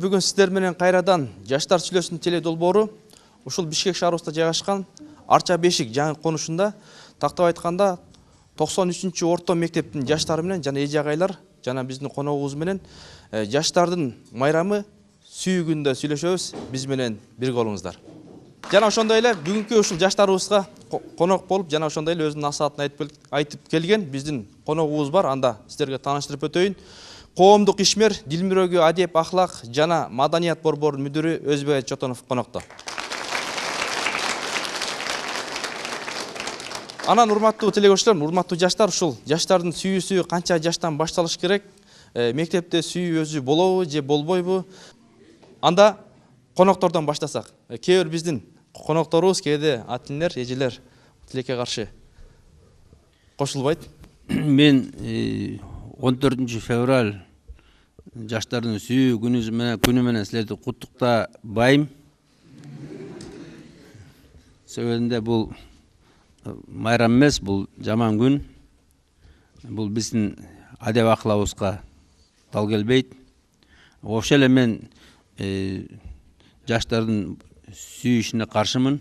бүгін сіздер менен кайрадан Жаштар сүйлөсүн теле долбоору ушул Бишкек шаарыбызда жайгашкан Арча Бешик жаңы конушунда, тактап айтканда 93-чү орто мектептин жаштары менен жана эже агайлар жана биздин коногубуз менен жаштардын майрамы сүйүүгүндө сүйлөшөбүз. Биз менен бирге болуңуздар. Жана ошондой эле бүгүнкү ушул жаштарыбызга конок болуп, жана ошондой эле өзүнүн насаатын айтып келген биздин коногубуз бар. Анда сиздерге тааныштырып өтөйүн. Коомдук ишмер, дил мирөөгө адеп, ахлак жана маданият борборунун мүдүрү Өзбек Чотонов конокто. Анан урматтуу телегөрүүчүлөр, урматтуу жаштар, ушул жаштардын сүйүүсү канча жаштан башталыш керек? Мектепте сүйүү өзү болобу же болбойбу? Анда коноктордон баштасак. Кээ бир биздин конокторубуз, кээде ата-энелер, эжелер тилекке каршы кошулбайт. Мен 14 февраль жаштардын сүйүү күнү менен силерди куттуктабайм. Себебинде бул майрам эмес, бул жаман күн. Бул биздин адеп акылыбызга дал келбейт. Ошол эле мен жаштардын сүйүшүнө каршымын.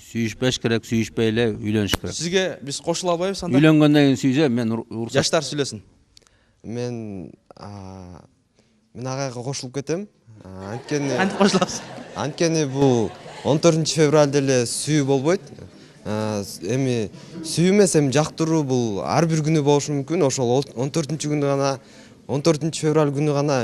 Сүйүшпеш керек, сүйүшпөй эле үйлөнүш керек. Сизге биз кошула албайбыз анда? Үйлөнгөндөн кийин сүйсө мен Жаштар сүйлөсүн. Мен агайга кошулуп кетем. Кантип кошуласыз? Анткени бул 14 февралда эле сүйүү болбойт. Эми сүйүү эмес, эми жактыруу бул ар бир күнү болушу мүмкүн. Ошол 14 февраль күнү гана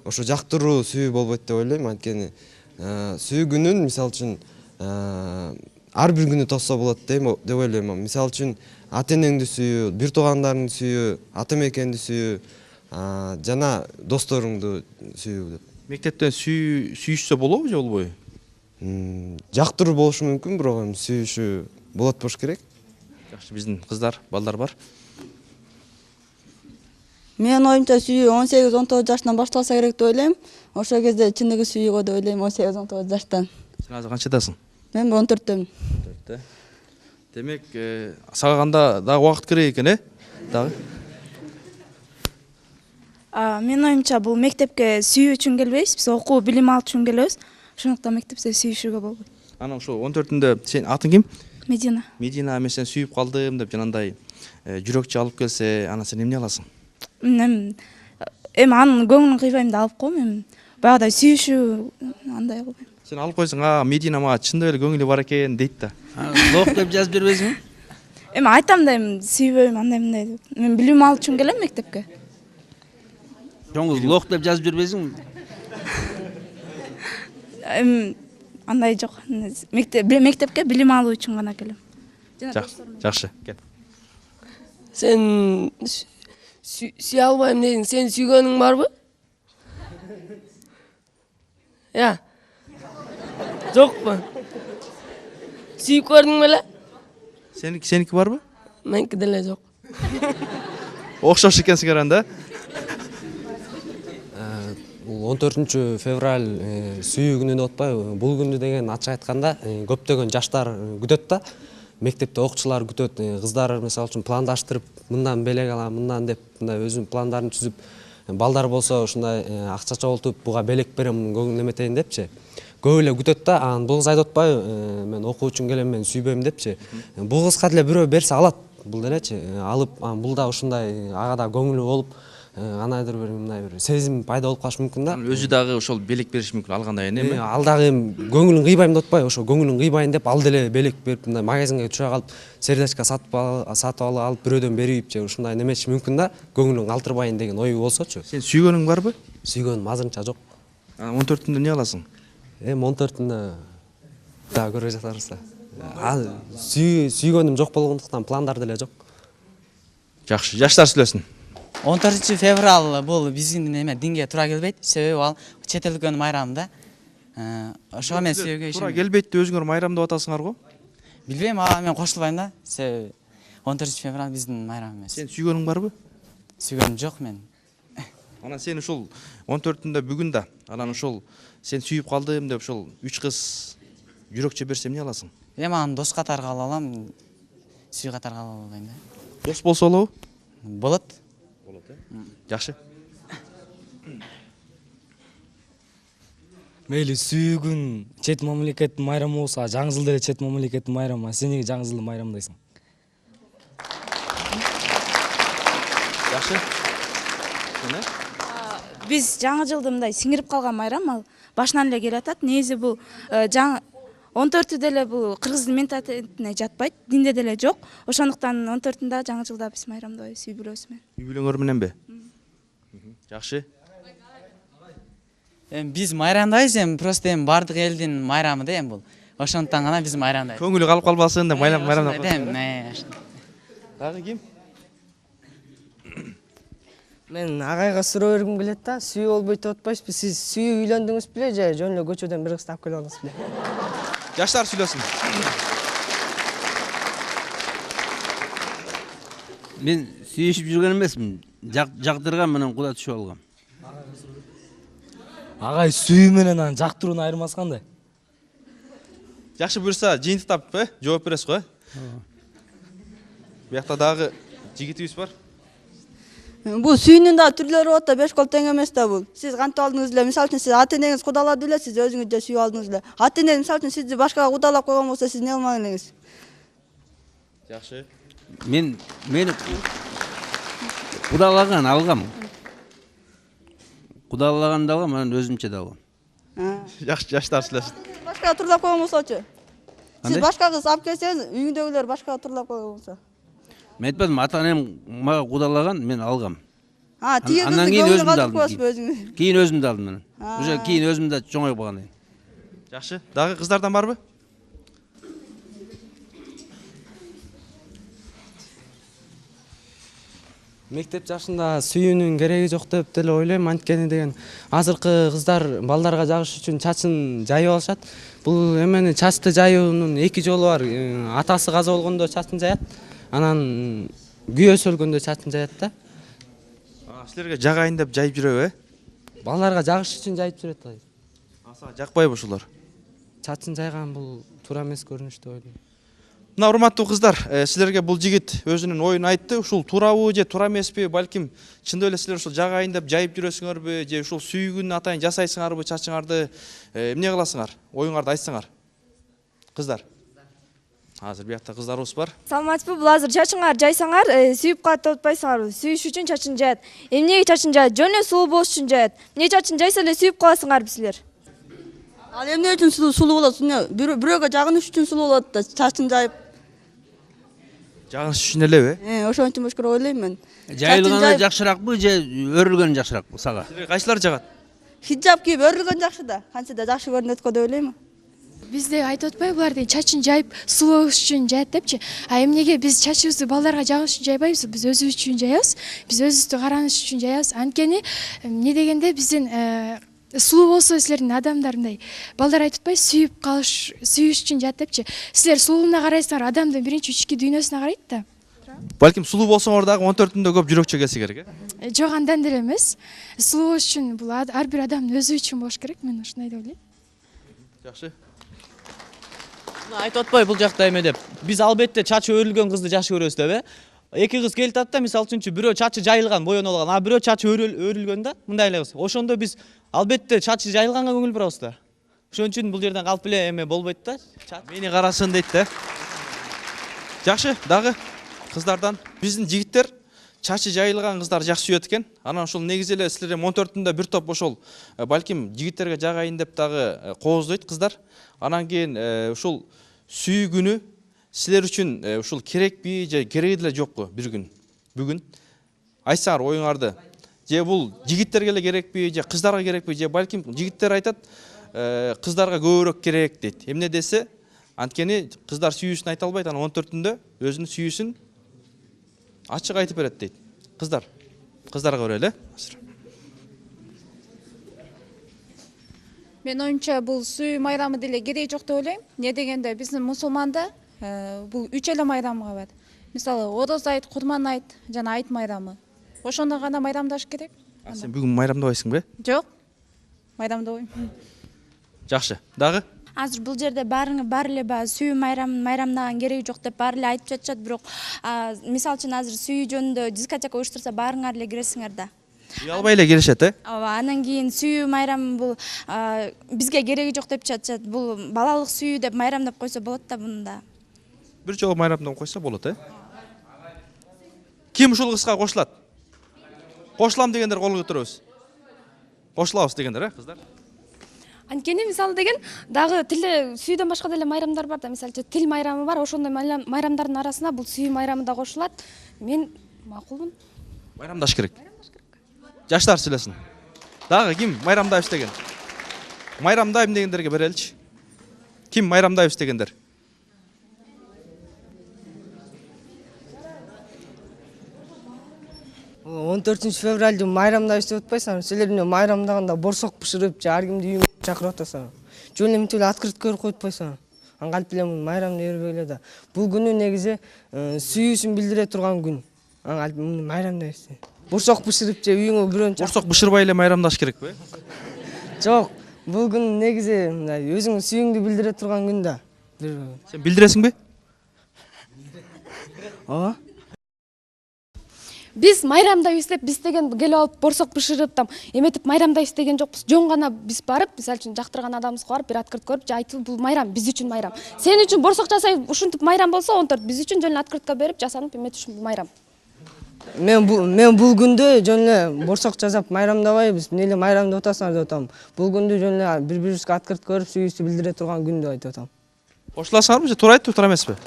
ошо жактыруу сүйүү болбойт деп ойлойм. Анткени сүйүү күнүн мисалы үчүн ар бир күнү тосса болот деп ойлойм. Мисалы үчүн ата-энеңди сүйүү, бир туугандарыңды сүйүү, ата мекенди сүйүү, жана досторуңду сүйүү деп. Мектептен сүйүшсө болобу же болбойбу? Жактыруу болушу мүмкүн, бирок эми сүйүшү болот болуш керек. Жакшы, биздин кыздар, балдар бар. Мен оюмча сүйүү 18-19 жаштан башталса керек деп ойлойм. Ошол кезде чындыгы сүйүүгө деп ойлойм 18-19 жаштан. Сен азыр канчадасың? Мен 14-төмүн. 14-те. Демек, сага канда дагы убакыт керек экен, Дагы. Мен оюмча бул мектепке сүйүү үчүн келбейбиз, биз окуу, билим алуу үчүн келебиз. Ошондуктан мектепте сүйүшүүгө болбойт. Анан ошо 14-түндө сен атың ким? Медина. Медина, мен сен сүйүп калдым деп жанагындай жүрөкчү алып келсе, анан сен эмне аласың? Эми анын көңүлүн кыйбайм да алып коем. Эми баягыдай сүйүшүү андай кылбайм. Сен алып койсоң, Медина мага чындап эле көңүлү бар экен дейт да. лох деп жазып бербейсиңби? Эми айтам да, эми сүйбөйм андай мындай деп. Мен билим алуу үчүн келем мектепке. Жоңуз лох деп жазып бербейсиңби? Эми андай жок. Мектепке билим алуу үчүн гана келем. Жакшы, кел. Сен сүйө албайм дейсиң, сен сүйгөнүң барбы? Жокпу? Сүйүп көрдүң беле? Сеники барбы? Меники деле жок. Окшош экенсиңер анда. 14 февраль сүйүү күнү деп атпайбы? Бул күндү деген ачык айтканда көптөгөн жаштар күтөт да. Мектепте окуучулар күтөт, кыздар мисалы үчүн пландаштырып, мындан белек алам, мындан деп мындай өзүнүн пландарын түзүп, балдар болсо ушундай акча чогултуп, буга белек берем, көңүл эметейин депчи. Көп эле күтөт да, анан бул кыз айтып атпайбы, мен окуу үчүн келем, мен сүйбөйм депчи. Бул кызга деле бирөө берсе алат, бул делечи, алып, бул да ушундай ага да көңүлү болуп, кандайдыр бир мындай бир сезим пайда болуп калышы мүмкүн да. Өзү дагы ошол белек бериш мүмкүн алгандай эми. Ал дагы көңүлүн кыйбайм деп атпайбы, ошо көңүлүн кыйбайын деп ал деле белек берип, мындай магазинге түшө калып, сердечко сатып алып, бирөөдөн берип же ушундай немеши мүмкүн да, көңүлүн калтырбайын деген ою болсочу. Сен сүйгөнүң барбы? Сүйгөнүм азырынча жок. 14-түндө эмне аласың? 14-түндө дагы көрө жатарбыз да. Сүйгөнүм жок болгондуктан пландар деле жок. Жакшы, жаштар сүйлөсүн. 14 февраль бул биздин динге туура келбейт. Себеби ал чет элдин майрамы да. Ошого мен сүйүүгө ишенем. Туура келбейт деп өзүңөр майрам деп атасыңар го? Билбейм, мен кошулбайм да. Себеби 14 февраль биздин майрам эмес. Сен сүйгөнүң барбы? Сүйгөнүм жок мен. Анан сен ушул 14-түндө бүгүн да, анан ушул сен сүйүп калдым деп ушул 3 кыз жүрөкчө берсе эмне аласың? Эми аны дос катары ала алам, сүй катары ала албайм да. Дос болсо болобу? Болот. Жакшы. мейли сүйүү күн чет мамлекеттин майрамы болсо, жаңы жыл деле чет мамлекеттин майрамы. Сен неге жаңы жылды майрамдайсың? Жакшы. Биз жаңы жылды мындай сиңирип калган майрам, ал башынан эле келатат. Негизи бул жаңы 14-тү деле бул кыргыздын менталитетине жатпайт, динде деле жок. Ошондуктан 14-түндө жаңы жылда биз майрамдайбыз үй бүлөбүз менен. Үй бүлөңөр мененби? Жакшы. Биз майрамдайбыз, просто бардык элдин майрамы да бул. Ошондуктан гана биз майрамдайбыз. Көңүлү калып калбасын деп майрамдап. Дагы ким? Мен агайга суроо бергим келет да, сүйүү болбойт деп атпайсызбы? Сиз сүйүү үйлөндүңүз беле же жөн эле көчөдөн бир кыз таап келип алдыңыз беле? Жаштар сүйлөсүн. Мен сүйүшүп жүргөн эмесмин. Жактырган менен куда түшүп алгам. Агай сүйүү менен анан жактырууну айырмасы кандай? Жакшы буюрса жыйынтыктап жооп бересиз го. Биякта дагы жигитибиз бар. Бул сүйүүнүн да түрлөрү болот да, 5 кол тең эмес да бул. Сиз кантип алдыңыз эле? Мисалы үчүн сиз ата-энеңиз кудалады эле, сиз өзүңүз да сүйүп алдыңыз эле. Ата-энеңиз мисалы үчүн сизди башкага кудалап койгон болсо, сиз эмне кылмак элеңиз? Жакшы. Мени кудалаган алгам. Кудалаганды алгам, анан өзүмчө да алгам. Жакшы, жаштар сүйлөсүн. Башкага турлап койгон болсочу? Сиз башка кыз алып келсеңиз, үйүңдөгүлөр башкага турлап койгон болсо. Мен айтпадым, ата-энем мага кудалаган, мен алгам. Тиги кызды көңүлү калтырып коесузбу өзүңүз? Кийин өзүмдү алдым мен. Уже кийин өзүмдү чоңоюп калган. Жакшы. Дагы кыздардан барбы? Мектеп жашында сүйүүнүн кереги жок деп деле ойлойм. Анткени деген азыркы кыздар балдарга жагыш үчүн чачын жайып алышат. Бул эмени чачты жайуунун эки жолу бар. Атасы каза болгондо чачын жаят, анан күйөөсү өлгөндө чачын жаят да. Силерге жагайын деп жайып жүрөбү? Балдарга жагыш үчүн жайып жүрөт. Аса жакпайбы ушулар? Чачын жайган бул туура эмес көрүнүш деп ойлойм. Мына урматтуу кыздар, силерге бул жигит өзүнүн оюн айтты. Ушул туурабы же туура эмеспи? Балким чындап эле силер ушул жагайын деп жайып жүрөсүңөрбү же ушул сүйгүн атайын жасайсыңарбы чачыңарды? Эмне кыласыңар? Оюңарды айтсаңар. Кыздар. Азыр биякта кыздарыбыз бар. Саламатсызбы? Бул азыр чачыңар жайсаңар, сүйүп калат деп атпайсыңарбы? Сүйүш үчүн чачын жаят. Эмнеге чачын жаят? Жөн эле сулуу болуш үчүн жаят. Эмне чачын жайса эле сүйүп каласыңарбы силер? Ал эмне үчүн сулуу болот? Бирөөгө жагыныш үчүн сулуу болот да, чачын жайып. Жагыныш үчүн элеби? Ошон үчүн башкара ойлойм мен. Жайылганы жакшыракпы же өрүлгөнү жакшыракпы сага? Силер кайсылар жагат? Хиджаб кийип өрүлгөн жакшы да. Канча да жакшы көрүнөт го деп ойлойм. Бизде айтып атпайбы, булар деген чачын жайып сулуу үчүн жаят депчи. Эмнеге биз чачыбызды балдарга жагыш үчүн жайбайбыз? Биз өзүбүз үчүн жаябыз. Биз өзүбүздү караныш үчүн жаябыз. Анткени эмне дегенде биздин сулуу болсо силердин адамдар мындай балдар айтып атпайбы, сүйүп калыш, сүйүш үчүн жаат депчи. Силер сулууна карайсыңар, адамдын биринчи ички дүйнөсүнө карайт да. Балким сулуу болсоңор дагы 14-түндө көп жүрөкчө келсе керек, Жок, андан деле эмес. Сулуу болуш үчүн бул ар бир адамдын өзү үчүн болуш керек, мен ушундай деп ойлойм. Жакшы. Айтып атпайбы бул жакта эме деп. Биз албетте чачы өрүлгөн кызды жакшы көрөбүз деп, Эки кыз келип атат да, мисалы үчүн бирөө чачы жайылган, боенуп алган, а бирөө чачы өрүлгөн да, мындай эле кыз. Ошондо биз албетте чачы жайылганга көңүл бурабыз да. Ошон үчүн бул жерден калп эле эме болбойт да. Мени карасын дейт да. Жакшы, дагы кыздардан биздин жигиттер чачы жайылган кыздар жакшы сүйөт экен. Анан ошол негизи эле силер 14-түндө бир топ ошол балким жигиттерге жагайын деп дагы кооздойт кыздар. Анан кийин ушул сүйүү күнү силер үчүн ушул керекпи же кереги деле жокпу бир күн? Бүгүн айтсаңар оюңарды. Же бул жигиттерге эле керекпи же кыздарга керекпи же балким жигиттер айтат кыздарга көбүрөөк керек дейт. Эмне десе, анткени кыздар сүйүүсүн айта албайт, анан 14-түндө өзүнүн сүйүүсүн ачык айтып берет дейт. Кыздарга көрөлү. Мен оюмча бул сүйүү майрамы деле кереги жок деп ойлойм. Не дегенде биздин мусулманда бул 3 эле майрам калат. Мисалы, Ороз айт, Курман айт жана айт майрамы. Ошондо гана майрамдаш керек. Сен бүгүн майрамдабайсыңбы? Жок. Майрамдабайм. Жакшы. Дагы? Азыр бул жерде баары эле сүйүү майрамдаган кереги жок деп баары эле айтып жатышат, бирок мисалы үчүн азыр сүйүү жөнүндө дискотека уюштурса баарыңар эле киресиңер да. үй албай эле келишет, ооба, анан кийин сүйүү майрамы бул бизге кереги жок деп жатышат. Бул балалык сүйүү деп майрамдап койсо болот да мында. Бир жолу майрамдап койсо болот, Ким ушул кызга кошулат? Кошулам дегендер кол көтөрөбүз. Кошулабыз дегендер, кыздар? Анткени мисалы деген дагы тилде сүйүүдөн башка деле майрамдар бар да. Мисалы тил майрамы бар. Ошондой майрамдардын арасына бул сүйүү майрамы да кошулат. Мен макулмун. Майрамдаш керек. Жаштар сүйлөсүн. Дагы ким майрамдайбыз деген? Майрамдайм дегендерге береличи. Ким майрамдайбыз дегендер? Он 4 февралды майрамдайбыз деп атпайсыңар. Силер эмне майрамдаганда борсок бышырып, ар кимди үйүңө чакырып атасыңар. Жөн эле мынтип эле открыткалар коюп атпайсыңар. Аңгалтып эле майрамды бербей эле да. Бул күнү негизи сүйүүсүн билдире турган күн. Аңгалтып майрамдайбыз. Борсок бышырып же үйүңө бирөөнү борсок бышырбай эле майрамдаш керекпи? Жок, бул күн негизи мындай өзүңдүн сүйүүңдү билдире турган күн да. Сен билдиресиңби? Ооба. Биз майрамдайбыз деп биз деген келип алып борсок бышырып там эметип майрамдайбыз деген жокпуз. Жөн гана биз барып, мисалы үчүн жактырган адамыбызга барып бир открытка көрүп, айтып бул майрам, биз үчүн майрам. Сен үчүн борсок жасай ушинтип майрам болсо, 14 биз үчүн жөн эле открытка берип, жасанып эметиш үчүн майрам. Мен бул күндө жөн эле борсок жасап майрамдабайбыз. Эмне эле майрамдап атасыңар деп атам. Бул күндү жөн эле бири-бирибизге открытка берип, сүйүүбүздү билдире турган күн деп айтып атам. Кошуласыңарбы же туура айтты, туура эмеспи?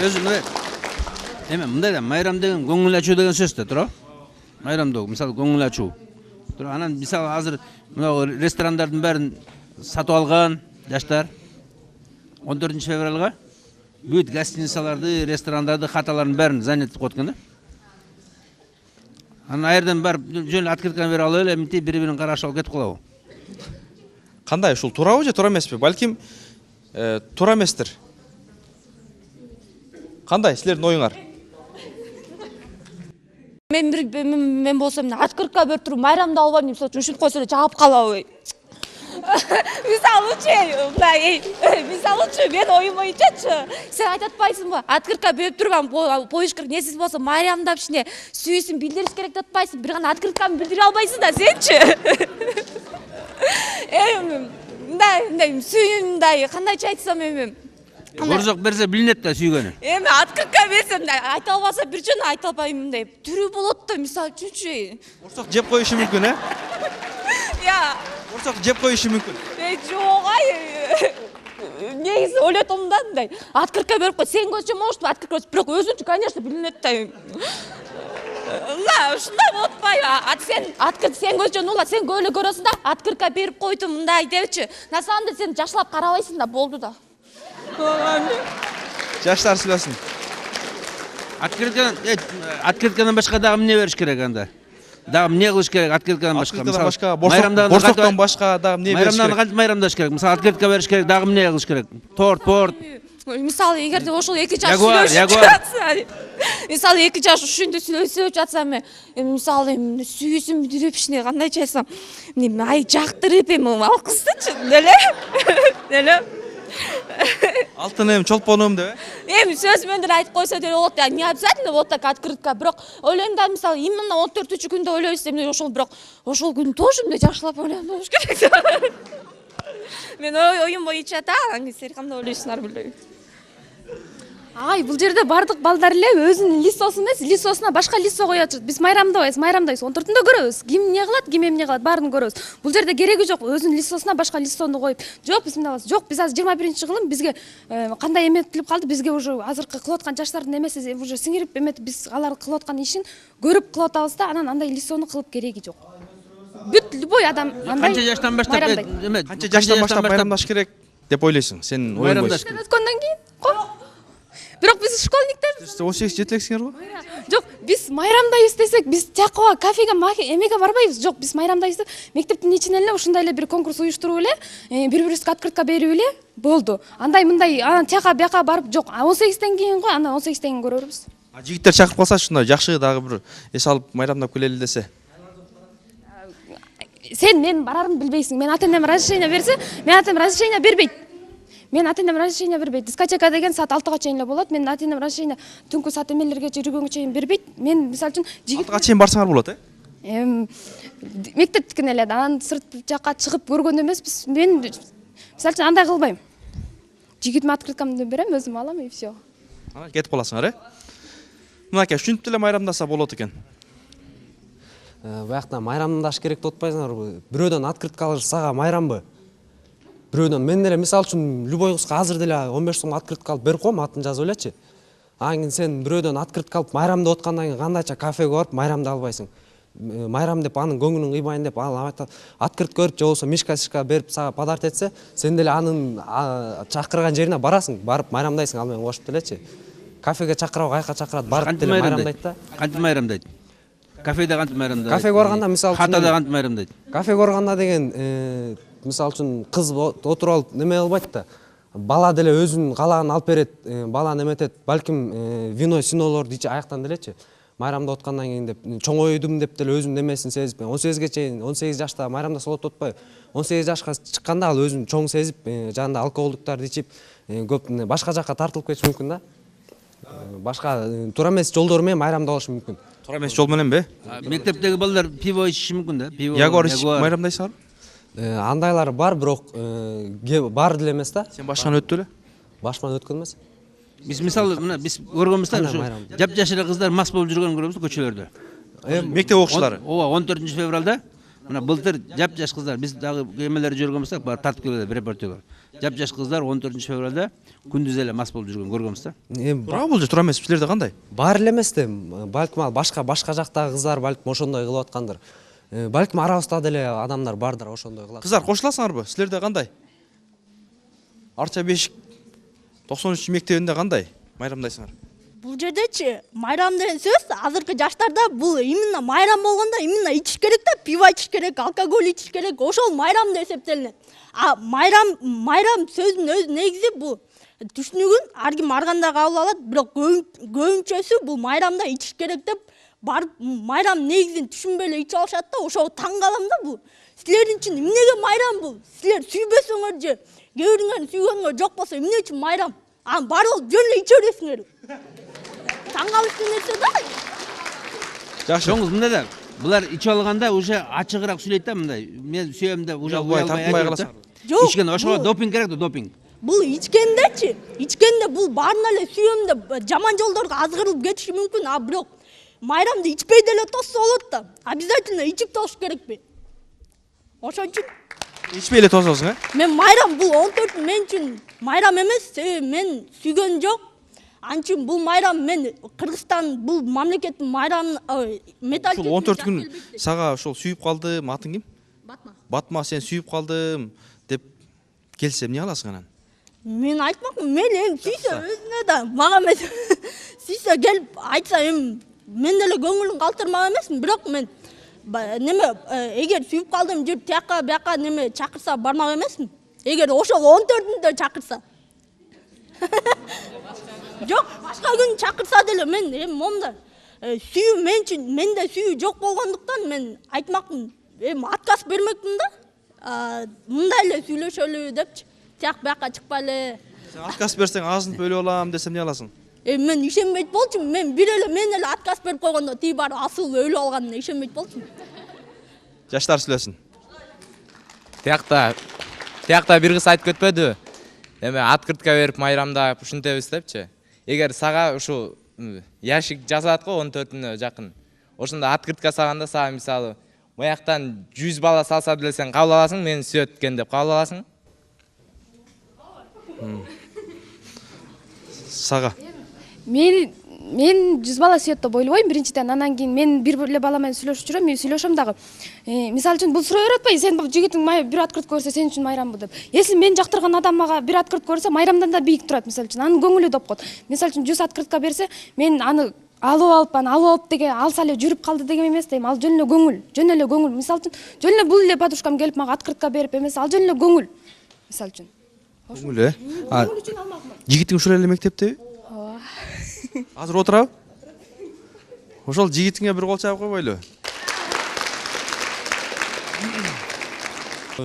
Өзү эме мындай да майрам деген көңүл ачуу деген сөз да, туура? Майрамдоо мисалы көңүл ачуу. Туура, анан мисалы азыр мына ресторандардын бәрин сатып алган жаштар 14 февралга бүт гостиницаларды, ресторандарды, хаталарын бәрин занят кылып аткан да. Анан айерден барып жөн эле открытканы берип алып эле мынтип бири-бирин карашып алып кетип калабы? Кандай, ушул туурабы же туура эмеспи? Балким туура эместир. Кандай силердин оюңар? Мен болсом открытка берип туруп майрамда албайм деп сочун ушинтип койсо эле жаап калабы. Мисалычы мен оюм боюнчачы сен айтып атпайсыңбы? Открытка берип турган поюш керек. Несиз болсо майрамдап ишине сүйүүсүн билдириш керек деп атпайсың. Бир гана открытканы билдире албайсың да сенчи. Мындай сүйүүмдай кандайча айтсам эми Борсок берсе билинет да сүйгөнү. Эми открытка берсем айта албаса бир жөн айта албайм мындай. Түрү болот да, мисалы үчүнчү. Борсок жеп коюшу мүмкүн, Борсок жеп коюшу мүмкүн. Жок, негизи ойлотом да мындай. Открытка берип кой, сен көрсөң может, открытка берип, бирок өзүнчү, конечно, билинет да. Ушундай болуп атпайбы? Сен көрсөң ула, сен көйлө көрөсүң да, открытка берип койдум мындай депчи. На самом деле сен жашылап карабайсың да, болду да. Жаштар сүйлөсүн. Открыткадан башка дагы эмне бериш керек анда? Дагы эмне кылыш керек открыткадан башка? Открыткадан башка, борсоктон башка дагы эмне бериш керек? Майрамдан кантип майрамдаш керек? Мисалы открытка бериш керек, дагы эмне кылыш керек? Торт. Мисалы эгерде ошол 2 жаш сүйлөшүп жатса, мисалы 2 жаш ушинтип сүйлөшүп жатса, мисалы сүйүүсүн билдирип ишине кандайча айтсам, ай жактырып ал кыздычы, деле. Алтын эми чолпонум деп. Эми сөз менен деле айтып койсо деле болот да, не обязательно вот так открытка, бирок ойлойм да, мисалы именно 14-күндө ойлойбуз эмне ошол, бирок ошол күн тоже эмне жакшылап ойлонуш керек. Мен оюм боюнча да, силер кандай ойлойсуңар билбейм. Ай, бул жерде бардык балдар эле өзүнүн листосун эмес, листосуна башка листо коюп атышат. Биз майрамдабайбыз. 14-түндө көрөбүз. Ким эмне кылат, ким эмне кылат, баарын көрөбүз. Бул жерде кереги жок, өзүнүн листосуна башка листону коюп. Жок, биз мындабыз. Жок, биз азыр 21-кылым бизге кандай эметилип калды, бизге уже азыркы кылып аткан жаштардын эмеси уже сиңирип эметип, биз алар кылып аткан ишин көрүп кылып атабыз да, анан андай листону кылып кереги жок. Бүт любой адам андай. Канча жаштан баштап Канча жаштан баштап майрамдаш керек деп ойлойсуң? Сен оюң майрамдаш керек. Өткөндөн кийин. Бирок биз школьниктер. 18 жетелексиңер го? Жок, биз майрамдайбыз десек, биз тияка кафеге, эмеге барбайбыз. Жок, биз майрамдайбыз деп мектептин ичинен эле ушундай эле бир конкурс уюштуруп эле, бири-бирибизге открытка берип эле болду. Андай мындай анан тияка бияка барып жок. 18ден кийин го, анан 18ден кийин көрөрбүз. Жигиттер чакырып калса ушундай жакшы дагы бир эс алып майрамдап келели десе. Сен мен барарымды билбейсиң. Мен ата-энем разрешение берсе, мен ата-энем разрешение бербейт. Мен ата-энем разрешение бербейт. Дискотека деген саат 6-га чейин эле болот. Мен ата-энем разрешение түнкү саат эмелерге жүргөнгө чейин бербейт. Мен мисалы үчүн 6-га чейин барсаңар болот, Мектептикин эле анан сырт жакка чыгып көргөн эмеспиз. Мен мисалы үчүн андай кылбайм. Жигитиме открыткамды берем, өзүм алам и все. Кетип каласыңар, Мынакей, ушинтип деле майрамдаса болот экен. Баягта майрамдаш керек деп атпайсыңарбы? Бирөөдөн открытка алыш сага майрамбы? Бирөөдөн мен деле мисалы үчүн любой кызга азыр деле 15 сом открытка алып берип коем, атын жазып элечи. Анан кийин сен бирөөдөн открытка алып майрам деп аткандан кийин кандайча кафеге барып майрамды албайсың. Майрам деп анын көңүлүн кыйбайын деп ал айтат, открытка берип же болбосо мишка берип сага подарок этсе, сен деле анын чакырган жерине барасың, барып майрамдайсың ал менен кошуп делечи. Кафеге чакырабы, кайка чакырат, барып деле майрамдайт да. Кантип майрамдайт? Кафеде кантип майрамдайт? Кафеге барганда мисалы үчүн хатада кантип майрамдайт? Кафеге барганда деген мисалы үчүн кыз отуруп алып неме кылбайт да. Бала деле өзүнүн каалаган алып берет, бала неметет, балким вино, синолорду ичип аяктан делечи. Майрамдап аткандан кийин деп чоңойдум деп деле өзүнүн немесин сезип, 18ге чейин 18 жашта майрамдаса болот деп атпайбы? 18 жашка чыкканда ал өзүн чоң сезип, жанында алкоголдуктарды ичип, көп башка жакка тартылып кетиши мүмкүн да. Башка туура эмес жолдор менен майрамдап алышы мүмкүн. Туура эмес жол мененби? Мектептеги балдар пиво ичиши мүмкүн да. Ягуар ичип майрамдайсыңарбы? Андайлар бар, бирок бар деле эмес да. Сен башканы өттү эле? Башкан өткөн эмес. Биз мисалы мына биз көргөнбүз да, ушу жапжаш эле кыздар мас болуп жүргөнүн көрөбүз көчөлөрдө. Мектеп окуучулары. Ооба, 14 февралда мына былтыр жапжаш кыздар, биз дагы эмелер жүргөнбүз да, бар тартып келди репортерлер. Жапжаш кыздар 14 февралда күндүз эле мас болуп жүргөн көргөнбүз да. Туура бул же туура эмес, силерде кандай? Бар эле эмес да, балким ал башка жактагы кыздар балким ошондой кылып аткандыр. Балким арабызда деле адамдар бардыр ошондой кылат. Кыздар кошуласыңарбы? Силерде кандай? Арча Бешик 93 мектебинде кандай майрамдайсыңар? Бул жердечи майрам деген сөз азыркы жаштарда бул именно майрам болгондо именно ичиш керек да, пиво ичиш керек, алкоголь ичиш керек, ошол майрам деп эсептелинет. А майрам сөздүн өз негизи бул түшүнүгүн ар ким ар кандай кабыл алат, бирок көбүнчөсү бул майрамда ичиш керек деп барып майрам негизин түшүнбөй эле ичип алышат да, ошого таң калам да бул. Силердин үчүн эмнеге майрам бул? Силер сүйбөсөңөр же кээ бириңер сүйгөнгө жок болсо эмне үчүн майрам? Анан бар болуп жөн эле иче бересиңер. Таң калыштуу нерсе да. Жакшы. Чоңуз мындай да, булар ичип алганда уже ачыгыраак сүйлөйт да мындай. Мен сүйөм деп уже тартынбай каласың. Жок. Ичкен ошого допинг керек да, допинг. Бул ичкенде бул баарына эле сүйөм деп жаман жолдорго азгырылып кетиши мүмкүн, а бирок майрамды ичпей деле тосса болот да. Обязательно ичип тош керекпи? Ошон үчүн ичпей эле тососуң, мен майрам бул 14 мен үчүн майрам эмес, мен сүйгөн жок. Анчын бул майрам мен Кыргызстан бул мамлекеттин майрамын Ушул 14 күн сага ошол сүйүп калдым, атың ким? Батма, сен сүйүп калдым деп келсе эмне аласың анан? Мен айтмакмын, мен эми сүйсө өзүнө да, мага эмес. Сүйсө келип айтса эми мен деле көңүлүн калтырмак эмесмин, бирок мен неме эгер сүйүп калдым жүрүп тияка бияка неме чакырса бармак эмесмин. Эгер ошол 14-үндө чакырса. Жок, башка күн чакырса деле мен эми момда сүйүү мен үчүн менде сүйүү жок болгондуктан мен айтмакмын, эми отказ бермекмин да. Мындай эле сүйлөшөлү депчи, тияк бияка чыкпай эле. Сен отказ берсең азынып өлүп алам десем эмне аласың? Мен ишенбейт болчумун, мен мен эле отказ берип койгондо тиги бар асыл өлүп алганына ишенбейт болчумун. Жаштар сүйлөсүн. Тиякта бир кыз айтып кетпедиби? Эме открытка берип майрамда ушинтебиз депчи. Эгер сага ушу яшик жасалат го 14-үнө жакын. Ошондо открытка салганда сага мисалы маяктан 100 бала салса деле сен кабыл аласың, мени сүйөт экен деп кабыл аласың? Сага. Мен 100 бала сүйөт деп ойлобойм биринчиден, анан кийин мен бир эле бала менен сүйлөшүп жүрөм, мен сүйлөшөм дагы. Мисалы үчүн бул суроо берет атпайбы, сен жигитиң бир открытка көрсө сен үчүн майрамбы деп. Если мен жактырган адам мага бир открытка көрсө, майрамдан да бийик турат, мисалы үчүн, анын көңүлү деп коет. Мисалы үчүн 100 открытка берсе, мен аны алып деген алса эле жүрүп калды деген эмес дейм. Ал жөн эле көңүл. Мисалы үчүн, жөн эле бул эле подружкам келип мага открытка берип эмес, ал жөн эле көңүл. Мисалы үчүн. Көңүл, жигитиң ушул эле мектептеби? Ооба. Азыр отурабы? Ошол жигитиңе бир кол чаап койбойлу.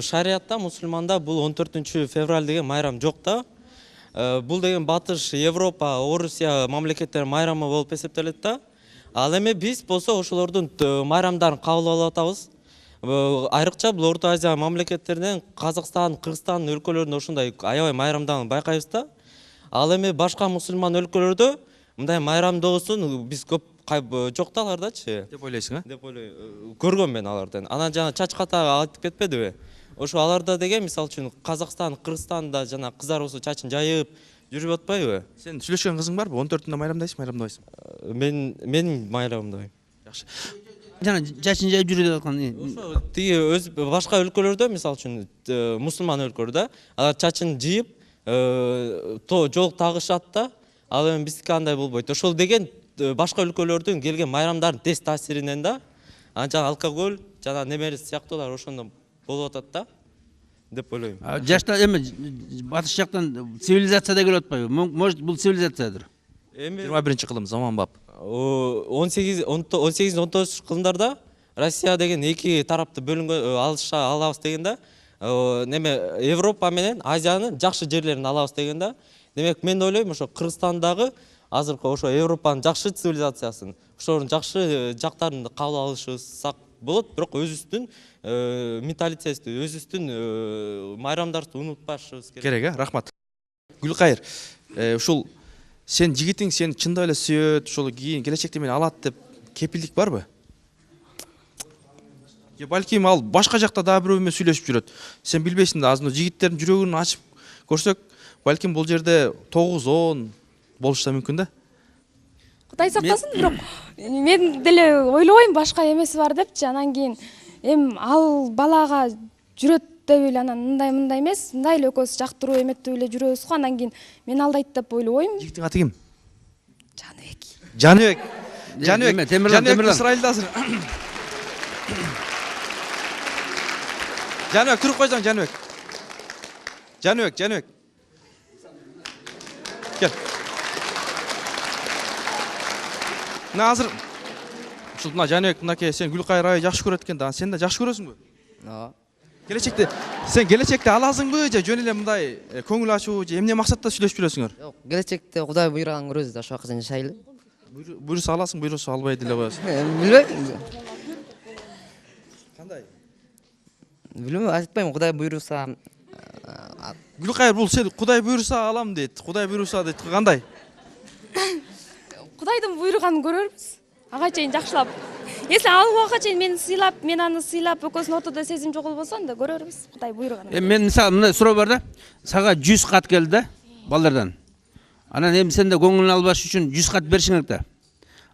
Шариатта, мусулманда бул 14 февраль деген майрам жок да. Бул деген Батыш, Европа, Орусия мамлекеттер майрамы болуп эсептелет да. Ал эми биз болсо ошолордун майрамдарын кабыл алып атабыз. Айрыкча бул Орто Азия мамлекеттеринен Казакстан, Кыргызстан өлкөлөрүндө ошондой аябай майрамдарын байкайбыз да. Ал эми башка мусулман өлкөлөрдө мындай майрамдоосун биз көп жок да алардачы. Деп ойлойсуң, Деп ойлойм. Көргөм мен алардан. Анан жана чач ката айтып кетпедиби? Ошо аларда деген мисалы үчүн Казакстан, Кыргызстанда жана кыздар болсо чачын жайып жүрүп атпайбы? Сен сүйлөшкөн кызың барбы? 14-түндө майрамдайсың, майрамдабайсың? Мен майрамдабайм. Жакшы. Жана чачын жайып жүрүп аткан. Ошо тиги өз башка өлкөлөрдө мисалы үчүн мусулман өлкөлөрдө алар чачын жыйып жол тагышат да. Ал эми биздики андай болбойт. Ошол деген башка өлкөлөрдүн келген майрамдардын тез таасиринен да. Жана алкоголь жана немери сыяктуулар ошондо болуп атат да деп ойлойм. Жаштар эми батыш жактан цивилизация да келип атпайбы? Может бул цивилизациядыр. Эми 21-кылым заманбап. 18-19 кылымдарда Россия деген эки тарапты бөлүнгөн алабыз деген да. Неме Европа менен Азиянын жакшы жерлерин алабыз деген да. Демек мен ойлойм ошо Кыргызстандагы азыркы ошо Европанын жакшы цивилизациясын, ошонун жакшы жактарын кабыл алышсак болот, бирок өзүбүздүн менталитетти, өзүбүздүн майрамдарды унутпашыбыз керек. Рахмат. Гүлкайыр, ушул сен жигитиң сени чындап эле сүйөт, ушул кийин келечекте мени алат деп кепилдик барбы? Же балким ал башка жакта дагы бирөө менен сүйлөшүп жүрөт. Сен билбейсиң да, азыр жигиттердин жүрөгүн ачып көрсөк, балким бул жерде 9-10 болушу да мүмкүн да. Кудай сактасын, бирок мен деле ойлобойм башка эмеси бар депчи. Анан кийин ал балага жүрөт деп эле анан мындай эмес, мындай эле экөөбүз жактыруу эметтеп эле жүрөбүз го. Анан кийин мен алдайт деп ойлобойм. Жигиттин аты ким? Жаныбек. Жаныбек Исраилде азыр. Жаныбек туруп койсоң, Жаныбек. Жаныбек. Кел. Мына азыр ушул мына Жаныбек мынакей сен Гүлкайыр аябай жакшы көрөт экен да. Сен да жакшы көрөсүңбү? Ооба. Келечекте аласыңбы же жөн эле мындай көңүл ачуу же эмне максатта сүйлөшүп жүрөсүңөр? Жок, келечекте Кудай буйруган көрөбүз да, ошол убакка чейин жашайлы. Буйруса аласың, буйруса албай деле коесуң. Билбейм. Кандай? Билбейм, айтпайм, Кудай буйруса. Гүлкайыр бул сен Кудай буйруса алам дейт. Кудай буйруса дейт. Кандай? Кудайдын буйруганын көрөрбүз. Ага чейин жакшылап. Если ал убакка чейин мени сыйлап, мен аны сыйлап, экөөбүздүн ортодо сезим жок болбосо, анда көрөрбүз. Кудай буйруганын. Мен мисалы мындай суроо бар да. Сага 100 кат келди да, балдардан. Анан эми сен да көңүлүн албаш үчүн 100 кат беришиң керек да.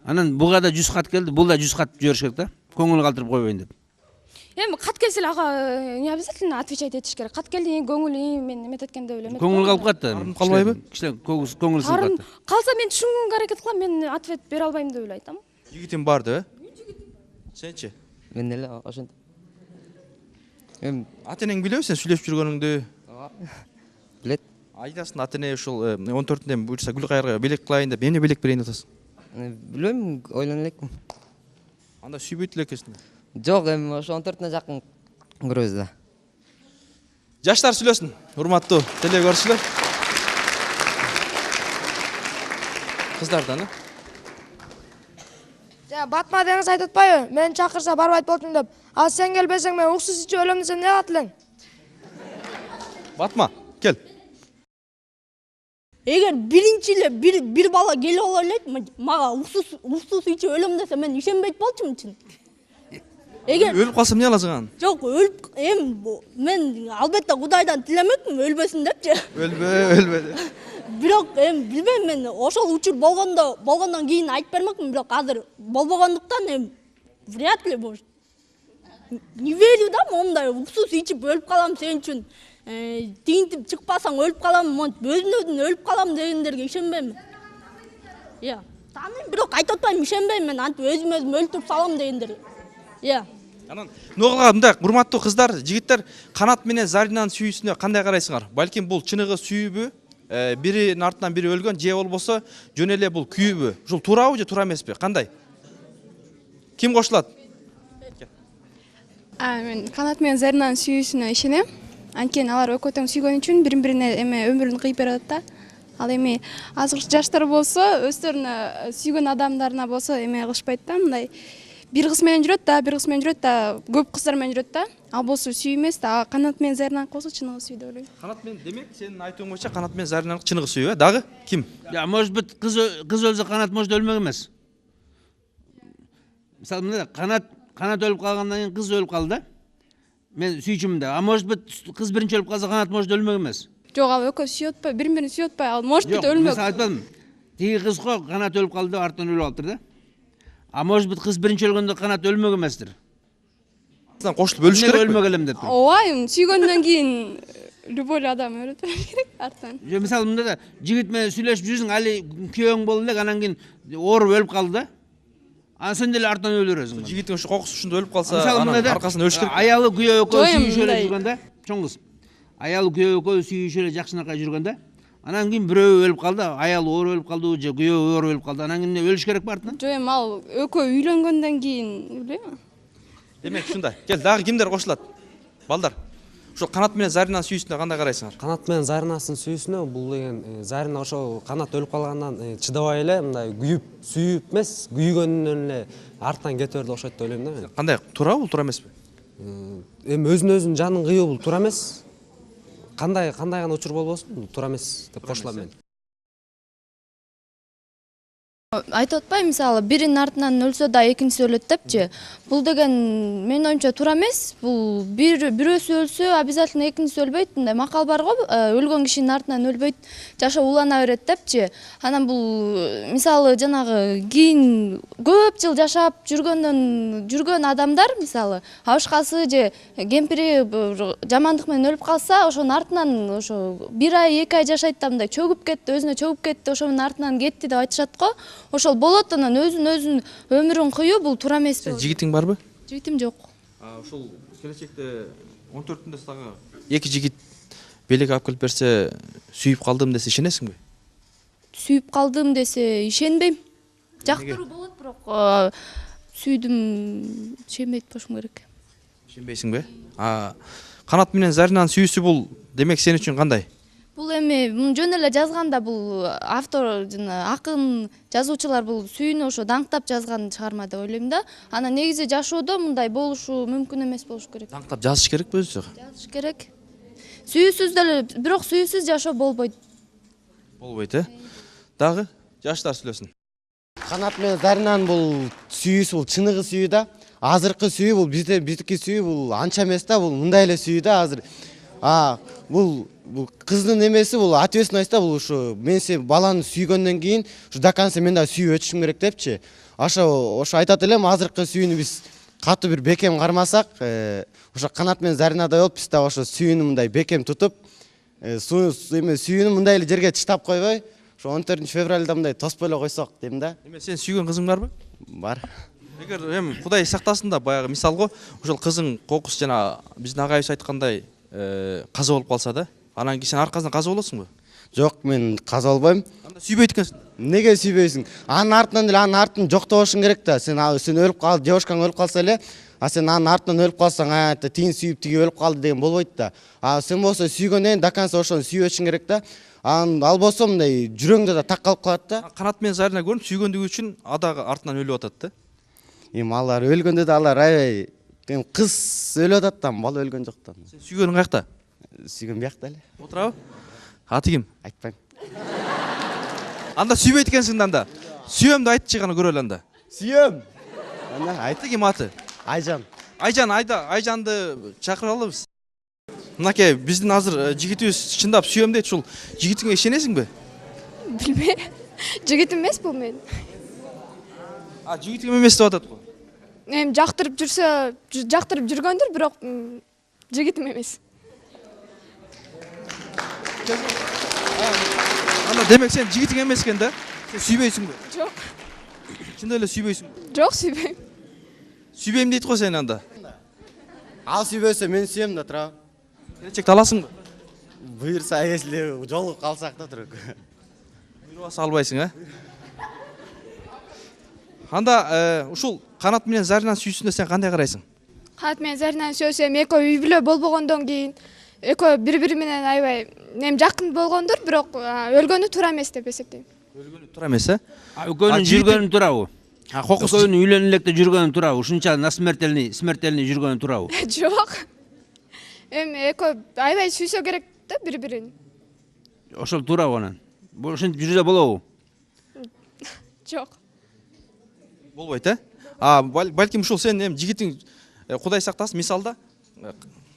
Анан буга да 100 кат келди, бул да 100 кат жибериш керек да. Көңүл калтырып койбойн деп. Эми кат келсе эле ага не обязательно отвечать этиш керек. Кат келди, көңүл мен эметет экен деп эле. Көңүл калып катты. Калбайбы? Кичине көңүл сынып катты. Калса мен түшүнгөнгө аракет кылам, мен ответ бере албайм деп эле айтам. Жигитим бар да? Сенчи? Мен эле ошентип. Ата энең билеби сен сүйлөшүп жүргөнүңдү? Ооба. Билет. Айтасың ата эне ушул 14-үндө буйруса Гүлкайырга белек кылайын деп, эмне белек берейин деп атасың? Билбейм, ойлоно элекмин. Анда сүйбөйт эле экенсиң. Жок, эми ошо 14-үнө жакын көрөбүз да. Жаштар сүйлөсүн, урматтуу теле көрүүчүлөр. Кыздардан, Батма деңиз айтып атпайбы? Мен чакырса барбайт болдум деп. Ал сен келбесең мен уксус ичип өлөм десем эмне кылат элең? Батма, кел. Эгер биринчи эле бир бала келип ала элет, мага уксус ичип өлөм десе мен ишенбейт болчумун чын. Эгер өлүп калсам эмне кыласың аны? Жок, мен албетте Кудайдан тилемекмин өлбөсүн депчи. Өлбөдү. Бирок билбейм, мен ошол учур болгондон кийин айтып бермекмин, бирок азыр болбогондуктан вряд ли может. Не верю да, мондай уксус ичип өлүп калам сен үчүн. Тигинтип чыкпасаң өлүп калам, өзүнөн өлүп калам дегендерге ишенбейм. Тааныйм, бирок айтып атпайм, ишенбейм мен, антип өзүм өлтүрүп салам дегендерге. Анан ногуга мындай урматтуу кыздар, жигиттер, Канат менен Заринанын сүйүүсүнө кандай карайсыңар? Балким бул чыныгы сүйүүбү? Биринин артынан бири өлгөн, же болбосо жөн эле бул күйүүбү? Ушул туурабы же туура эмеспи? Кандай? Ким кошулат? Мен Канат менен Заринанын сүйүүсүнө ишенем. Анткени алар экөө тең сүйгөн үчүн бири-бирине өмүрүн кыйып берип атат да. Ал эми азыркы жаштар болсо өздөрүнө сүйгөн адамдарына болсо эме кылышпайт да, мындай бир кыз менен жүрөт да, бир кыз менен жүрөт да, көп кыздар менен жүрөт да. Ал болсо сүй эмес да, Канат менен Заринаныкы болсо чыныгы сүй деп ойлойм. Канат менен демек сенин айтуың боюнча Канат менен Заринаныкы чыныгы сүйүү, дагы ким? Ya может быть kız ölse Kanat может ölmek emez. Misal mында Kanat ölüp kalgandan keyin kız ölüp kaldı. Men sүйчүмүн да. А может быть kız birinci ölüp kalsa Kanat может ölmek emez. Жок, ал экөө сүйүп атпай, бири-бирин сүйүп атпай, ал может быть Yok, өлмөк. mesela айтпадым. Тиги kız го Kanat ölüp kaldı, артынан өлүп алыптыр да. А может быть kız birinci ölгөндө Kanat ölmek emezdir. Кошулуп өлүш керек. Ölmek elem деп. Ооба, сүйгөндөн кийин любой адам өлөт керек артынан. Же мисалы мында да жигит менен сүйлөшүп жүрсүң, али күйөөң болду элек, анан кийин ооруп өлүп калды да. Анан сен деле артынан өлөрөсүң. Жигиттин ошо кокусу ушунда өлүп калса, Мисалы анан мында да аркасынан өлүш керек. аялы күйөө экөө Жойм, сүйүшүп эле мындай. жүргөндө, чоң кыз. Аялы күйөө экөө сүйүшүп эле жакшынакай жүргөндө, анан кийин бирөө өлүп калды, аял ооруп өлүп калды, же күйөө ооруп өлүп калды. Анан кийин өлүш керек бар артынан. Жок, ал экөө үйлөнгөндөн кийин, билбейм. Демек ушундай. Кел, дагы кимдер кошулат? Балдар. Ошол Канат менен Заринанын сүйүүсүнө кандай карайсыңар? Канат менен Заринанын сүйүүсүнө бул деген Зарина ошо Канат өлүп калгандан чыдабай эле мындай күйүп, сүйүп эмес, күйгөндөн эле артынан кете берди окшойт деп ойлойм да мен. Кандай? Туура бул, туура эмеспи? Эми өзүнүн жанын кыюу бул туура эмес. Кандай гана учур болбосун, туура эмес деп кошулам мен. Айтып атпайбы, мисалы биринин артынан өлсө да экинчиси өлөт депчи. Бул деген менин оюмча туура эмес. Бул бирөөсү өлсө обязательно экинчиси өлбөйт. Мындай макал бар го, өлгөн кишинин артынан өлбөйт, жашоо улана берет депчи. Анан бул мисалы жанагы кийин көп жыл жашап жүргөн адамдар, мисалы абышкасы же кемпири жамандык менен өлүп калса, ошонун артынан ошо 1 ай 2 ай жашайт да, мындай чөгүп кетти, өзүнө чөгүп кетти, ошонун артынан кетти деп айтышат го. Ошол болот, анан өзүнүн өмүрүн кыюу бул туура эмес. Сен жигитиң барбы? Жигитим жок. Ошол келечекте 14-түндө сага эки жигит белек алып келип берсе, сүйүп калдым десе ишенесиңби? Сүйүп калдым десе ишенбейм. Жактыруу болот, бирок сүйдүм ишенбейт болушум керек. Ишенбейсиңби? Канат менен Заринанын сүйүүсү бул демек сен үчүн кандай? Бул эми жөн эле жазганда бул автор жана акын жазуучулар бул сүйүүнү ошо даңктап жазган чыгарма деп ойлойм да. Анан негизи жашоодо мындай болушу мүмкүн эмес болуш керек. Даңктап жазыш керекпи өзү? Жазыш керек. Сүйүүсүз деле, бирок сүйүүсүз жашоо болбойт. Болбойт, Дагы жаштар сүйлөсүн. Канат менен Заринанын бул сүйүүсү бул чыныгы сүйүү да. Азыркы сүйүү бул биздики сүйүү бул анча эмес да, бул мындай эле сүйүү да азыр. Бул кыздын эмеси бул ответственность да, бул ушу мен сен баланы сүйгөндөн кийин ушу до конца мен да сүйүп өтүшүм керек депчи. Ошо айтат элем, азыркы сүйүүнү биз катуу бир бекем кармасак, ошо Канат менен Заринадай болуп биз да ошо сүйүүнү мындай бекем тутуп, сүйүүнү мындай эле жерге чыштап койбой, ошо 14 февралда мындай тоспой эле койсок дейм да. Эми сен сүйгөн кызың барбы? Бар. Эгер эми Кудай сактасын да, баягы мисалго ошол кызың кокус жана биздин агайыбыз айткандай каза болуп калса да, анан кийин сен аркасынан каза болосуңбу? Жок, мен каза болбойм. Анда сүйбөйт экенсиң. Неге сүйбөйсүң? Анын артынан эле анын артын жоктобошуң керек да. Сен өлүп кал, девушкаң өлүп калса эле, сен анын артынан өлүп калсаң, тиги сүйүп тиги өлүп калды деген болбойт да. Сен болсо сүйгөндөн до конца ошону сүйүп өтүшүң керек да. Ал болсо мындай жүрөгүңдө да так калып калат да. Канат менен Зарина көрүнүп сүйгөндүгү үчүн адагы артынан өлүп атат да. Эми алар өлгөндө да алар аябай кыз өлүп атат да, бала өлгөн жок да. Сен сүйгөнүң каякта? Сүйгөн биякта эле. Отурабы? Аты ким? Айтпайм. Анда сүйбөйт экенсиң да анда. Сүйөм деп айтчы гана көрөлү анда. Сүйөм. Айты ким аты? Айжан. Айжанды чакырып алабыз. Мынакей биздин азыр жигитибиз чындап сүйөм дейт, ушул жигитиңе ишенесиңби? Билбейм. Жигитим эмес бул мен. Жигитиң эмес деп атат го. Эми жактырып жүрсө, жактырып жүргөндүр, бирок жигитим эмес. Анда демек сен жигитиң эмес экен да? Сен сүйбөйсүңбү? Жок. Чындап эле сүйбөйсүңбү? Жок, сүйбөйм. Сүйбөйм дейт го сен анда. Ал сүйбөсө мен сүйөм да, тура. Келечекте аласыңбы? Буйрса, если жолугуп калсак да, тура. Буйрубаса албайсың, Анда ушул Канат менен Заринанын сүйүүсүнө сен кандай карайсың? Канат менен Заринанын сүйөсөм, экөө үй бүлө болбогондон кийин экөө бири бири менен аябай жакын болгондур, бирок өлгөнү туура эмес деп эсептейм. Өлгөнү туура эмес, э? Экөөнүн жүргөнү туурабы? Экөөнүн үйлөнүп электе жүргөнү туурабы? Ушунча смертельный жүргөнү туурабы? Жок. Эми экөө аябай сүйсө керек да бири бирин. Ошол туурабы анан? Ушинтип жүрсө болобу? Жок. Болбойт, э? Балким ушул сен эми жигитиң Кудай сактасын, мисалда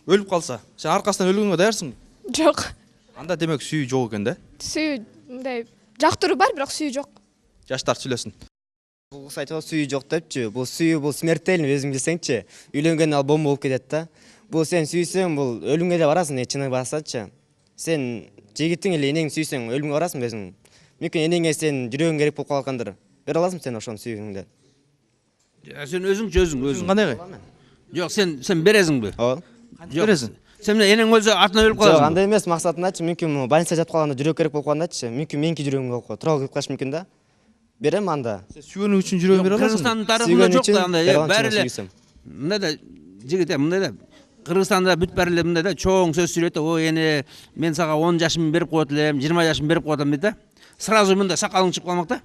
өлүп калса, сен аркасынан өлгөнгө даярсың? Жок. Анда демек сүйүү жок экен да? Сүйүү мындай жактыруу бар, бирок сүйүү жок. Жаштар сүйлөсүн. Бул кыз айтып сүйүү жок депчи. Бул сүйүү бул смертельный, өзүң билсеңчи. Үйлөнгөн ал бомба болуп кетет да. Бул сен сүйсөң, бул өлүмгө да барасың, чыны басачы. Сен жигитиң эле энеңди сүйсөң, өлүмгө барасың өзүң. Мүмкүн энеңе сен жүрөгүң керек болуп калгандыр. Бере аласың сен ошону сүйгүңдө. Сен өзүң. Кандай? Жок, сен бересиңби? Ооба. Бересиң. Сен энең өлсө артынан өлүп каласың. Жок, андай эмес, максатындачы, мүмкүн больницада жатып калганда жүрөк керек болуп калгандачы. Мүмкүн меники жүрөгүм болуп калат. Тура кетип калыш мүмкүн да. Берем анда. Сен сүйгөнүң үчүн жүрөгүң бере аласың? Кыргызстандын тарыхында жок да андай, баары эле. Мындай да жигит, мындай да Кыргызстанда бүт баары эле мындай да чоң сөз сүйлөйт. Ой, эне, мен сага 10 жашымды берип коет элем, 20 жашымды берип коет элем дейт да. Сразу мындай сакалың чыгып калмак да.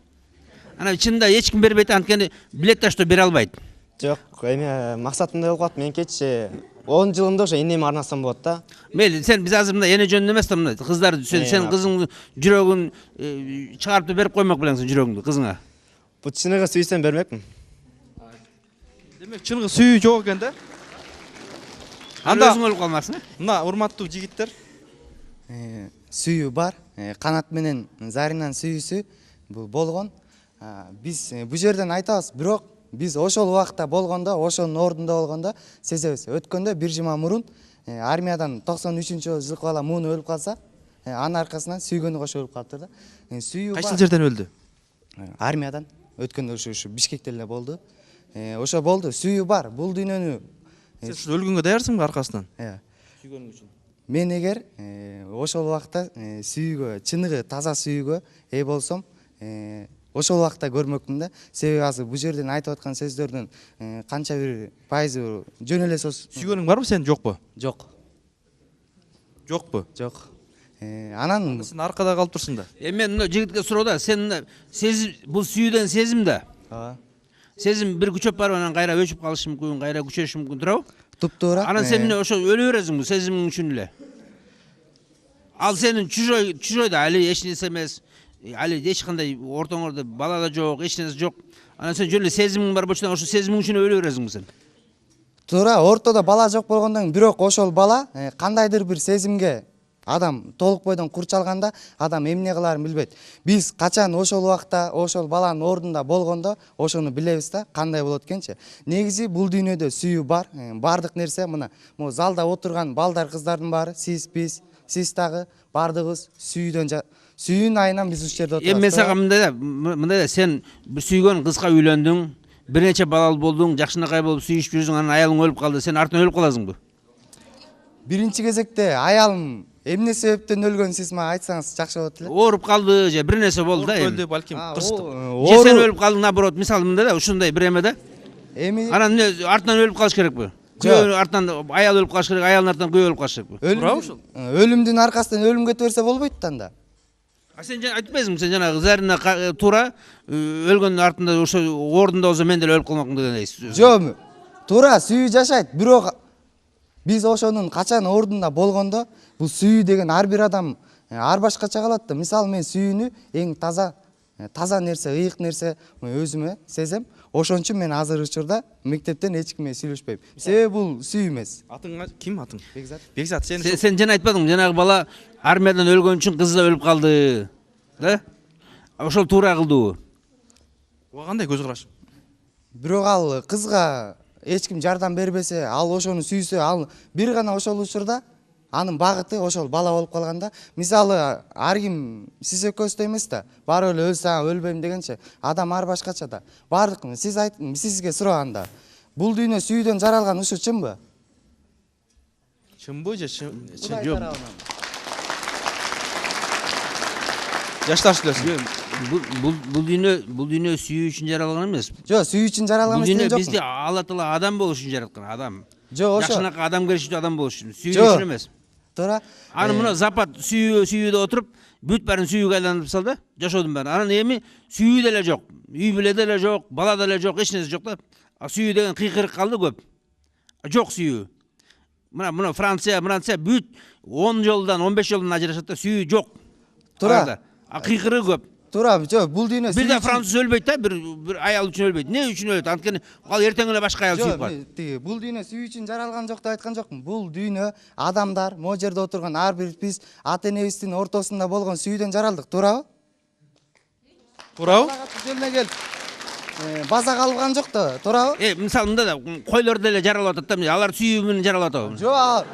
Анан чынында эч ким бербейт, анткени билет да что бере албайт. Жок, эми максатымда болуп калат. Меникечи 10 жылымда ошо энеме арнасам болот да. Мейли, сен биз азыр мындай эне жөнүндө эмес да, мындай кыздар сен кызыңдын жүрөгүн чыгарып берип коймок белеңсиң жүрөгүңдү кызыңа. Бул чыныгы сүйсөм бермекмин. Демек чыныгы сүйүү жок экен да? Анда өзүң өлүп калмасың, э? Мына урматтуу жигиттер. Сүйүү бар. Канат менен Заринанын сүйүүсү бул болгон. Биз бул жерден айтабыз, бирок биз ошол убакта болгондо, ошонун ордунда болгондо сезебиз. Өткөндө бир жума мурун армиядан 93-жылкы бала муун өлүп калса, анын аркасынан сүйгөнү кошо өлүп калыптыр да. Сүйүү бар. Кайсыл жерден өлдү? Армиядан. Өткөндө ушу Бишкекте эле болду. Ошо болду. Сүйүү бар. Бул дүйнөнү сен өлгөнгө даярсыңбы аркасынан? Сүйгөнүң үчүн. Мен эгер ошол убакта сүйүүгө, чыныгы таза сүйүүгө ээ болсом, ошол убакта көрмөкмүн да. Себеби азыр бул жерден айтып аткан сөздөрдүн канча бир пайызы жөн эле сөз. Сүйгөнүң барбы сен, жокпу? Жок. Жокпу? Жок. Анан сен аркада калып турсуң да. Мен мына жигитке суроо да, сен сезим, бул сүйүүдөн сезим да. Сезим бир күчөп барып анан кайра өчүп калышы мүмкүн, кайра күчөшү мүмкүн, туурабы? Туптуура. Анан сен ошо өлө бересиңби сезимиң үчүн эле? Ал сенин чужойда али эч нерсе эмес, али эч кандай ортоңордо бала да жок, эч нерсе жок. Анан сен жөн эле сезимиң бар болчу, ошо сезимиң үчүн өлө бересиңби сен? Туура, ортодо бала жок болгондон бирок ошол бала кандайдыр бир сезимге адам толук бойдон курчалганда адам эмне кылаарын билбейт. Биз качан ошол убакта ошол баланын ордунда болгондо ошону билебиз да, кандай болот экенчи. Негизи бул дүйнөдө сүйүү бар. Бардык нерсе мына могу залда отурган балдар, кыздардын баары, сиз дагы бардыгыбыз сүйүүнүн айынан биз ушул жерде отурабыз. Мен сага мындай да сен бир сүйгөн кызга үйлөндүң, бир нече балалуу болдуң, жакшынакай болуп сүйүшүп жүрсүң, анан аялың өлүп калды. Сен артынан өлүп каласыңбы? Биринчи кезекте аялым эмне себептен өлгөнүн сиз мага айтсаңыз жакшы болот эле. Ооруп калды же бир нерсе болду да. Өлдү балким, кырсыктып. Же сен өлүп калдың, наоборот, мисалы мындай да, ушундай бир эме да. Эми анан артынан өлүп калыш керекпи? Күйөө артынан аял өлүп калыш керек, аялдын артынан күйөө өлүп калыш керекпи? Туурабы ушул? Өлүмдүн аркасынан өлүм кете берсе болбойт да анда. Сен айтпайсыңбы, сен жанагы Зарина туура өлгөндүн артында ошо ордунда болсо мен деле өлүп калмакмын дегендей. Жок, туура сүйүү жашайт, бирок биз ошонун качан ордунда болгондо бул сүйүү деген ар бир адам ар башкача калат да. Мисалы мен сүйүүнү эң таза нерсе, ыйык нерсе өзүмө сезем. Ошон үчүн мен азыр учурда мектептен эч ким менен сүйлөшпөйм. Себеби бул сүйүү эмес. Атың ким атың? Бекзат. Бекзат, сен жана айтпадыңбы, жанагы бала армиядан өлгөн үчүн кызы да өлүп калды, да? Ошол туура кылдыбы? Ага кандай көз караш? Бирок ал кызга эч ким жардам бербесе, ал ошону сүйсө, ал бир гана ошол учурда анын багыты ошол бала болуп калганда, мисалы ар ким сиз экөөсүдөй эмес да. Баары эле өлсөң өлбөйм дегенче, адам ар башкача да. Бардык сизге сураганда, бул дүйнө сүйүүдөн жаралган, ушу чынбы? Чынбы же жок? Жаштар сүйлөсүн. Бул дүйнө сүйүү үчүн жаралган эмес. Жок, сүйүү үчүн жаралган эмес деген жокмун. Бизди Алла Таала адам болуш үчүн жараткан, адам. Жок, ошо. Жакшынакай адамгерчиликтүү адам болуш үчүн, сүйүү үчүн эмес. туура. Аны мына запад сүйүүдө отуруп, бүт бәрін сүйүүгө айланып салды, жашоодун бәрі. Анан эми сүйүү деле жок, үй бүлө деле жок, бала деле жок, эч нерсе жок да. Сүйүү деген кыйкырык калды көп. Жок сүйүү. Мына Франция бүт 10 жылдан 15 жылдан ажырашат да, сүйүү жок. Туура. Кыйкырык көп. Туура, бул дүйнө Бир да француз өлбөйт да, бир аял үчүн өлбөйт. Не үчүн өлөт? Анткени ал эртең эле башка аял сүйүп калат. Бул дүйнө сүйүү үчүн жаралган жок деп айткан жокмун. Бул дүйнө адамдар, могу жерде отурган ар бир биз ата энебиздин ортосунда болгон сүйүүдөн жаралдык, туурабы? Туурабы? Жөнүнө келип база калган жок да, туурабы? Мисалы мында да койлор деле жаралып атат да, алар сүйүү менен жаралып атабы? Жок,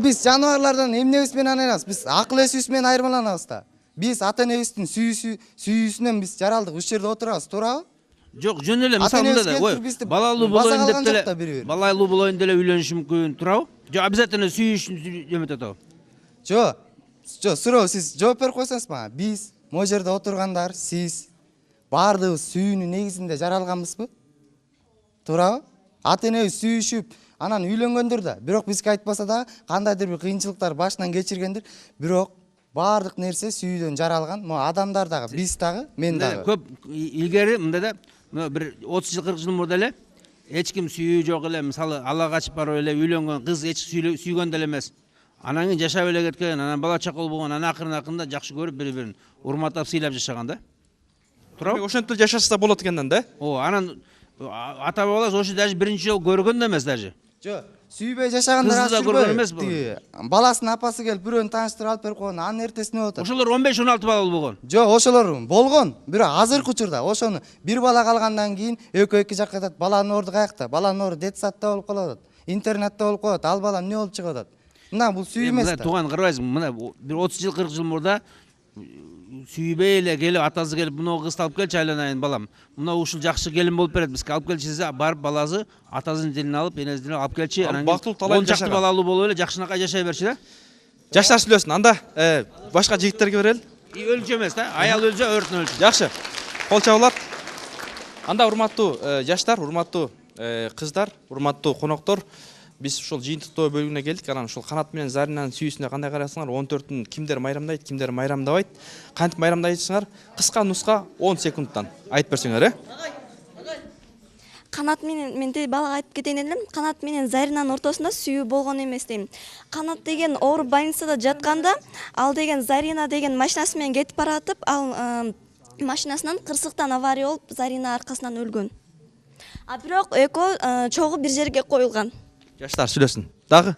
биз жаныбарлардан эмнебиз менен айырылабыз? Биз акыл эсибиз менен айырмаланабыз да. Биз ата энебиздин сүйүүсүнөн биз жаралдык, ушул жерде отурабыз, туурабы? Жок, жөн эле мисалы мында да, балалуу болоюн деле үйлөнүшү мүмкүн, туурабы? Жок, обязательно сүйүү үчүн эметип атабы? Жок, суроо, сиз жооп берип койсоңуз мага. Биз могу жерде отургандар, сиз баардыгыбыз сүйүүнүн негизинде жаралганбызбы? Туурабы? Ата энебиз сүйүшүп, анан үйлөнгөндүр да. Бирок бизге айтпаса да, кандайдыр бир кыйынчылыктар башынан кечиргендир. Бирок баардык нерсе сүйүүдөн жаралган. Могу адамдар дагы, биз дагы, мен дагы. Көп илгери мында да бир 30 жыл 40 жыл мурда эле эч ким сүйүү жок эле, мисалы ала качып барып эле үйлөнгөн кыз эч сүйгөн деле эмес. Анан кийин жашап эле кеткен, анан бала чакал болгон, анан акырында жакшы көрүп бири-бирин урматтап сыйлап жашаган да. Туурабы? Ошентип жашаса болот экенден да? Анан ата бабалар ошо даже биринчи жолу көргөн да эмес даже. Жок, сүйбөй жашагандар аз жүрбөйбү. Баласынын апасы келип бирөөнү тааныштырып алып берип койгон, анын эртеси эмне болуп атат? Ошолор 15-16 балалуу болгон. Жок, ошолор болгон. Бирок азыркы учурда ошону бир бала калгандан кийин экөө эки жакка кетет. Баланын орду каякта? Баланын орду детсадта болуп калып атат. Интернетте болуп коет. Ал бала эмне болуп чыгып атат? Мына бул сүйүү эмес да. Тууган кырбайсың, мына бир 30 жыл 40 жыл мурда сүйбөй эле келип атасы келип мына кызды алып келчи айланайын балам. Мына ушул жакшы келин болуп берет бизге алып келчи десе, барып баласы атасынын тилин алып, энесинин алып келчи. Анан бактылуу жакшы балалуу болуп эле жакшынакай жашай берчи да. Жаштар сүйлөсүн. Анда башка жигиттерге берели. Өлчү эмес да, аял өлсө өртүн өлчү. Жакшы. Кол чабуулат. Анда урматтуу жаштар, урматтуу кыздар, урматтуу коноктор, биз ушул жыйынтыктоо бөлүгүнө келдик. Анан ушул Канат менен Заринанын сүйүүсүнө кандай карайсыңар? 14-н кимдер майрамдайт, кимдер майрамдабайт? Кантип майрамдайсыңар? Кыска нуска 10 секундтан айтып берсеңер, Канат менен мен балага айтып кетейин элем. Канат менен Заринанын ортосунда сүйүү болгон эмес дейм. Канат деген ооруп больницада жатканда, ал деген Зарина деген машинасы менен кетип баратып, ал машинасынан кырсыктан авария болуп, Зарина аркасынан өлгөн. А бирок экөө чогуу бир жерге коюлган. Жаштар сүйлөсүн. Дагы?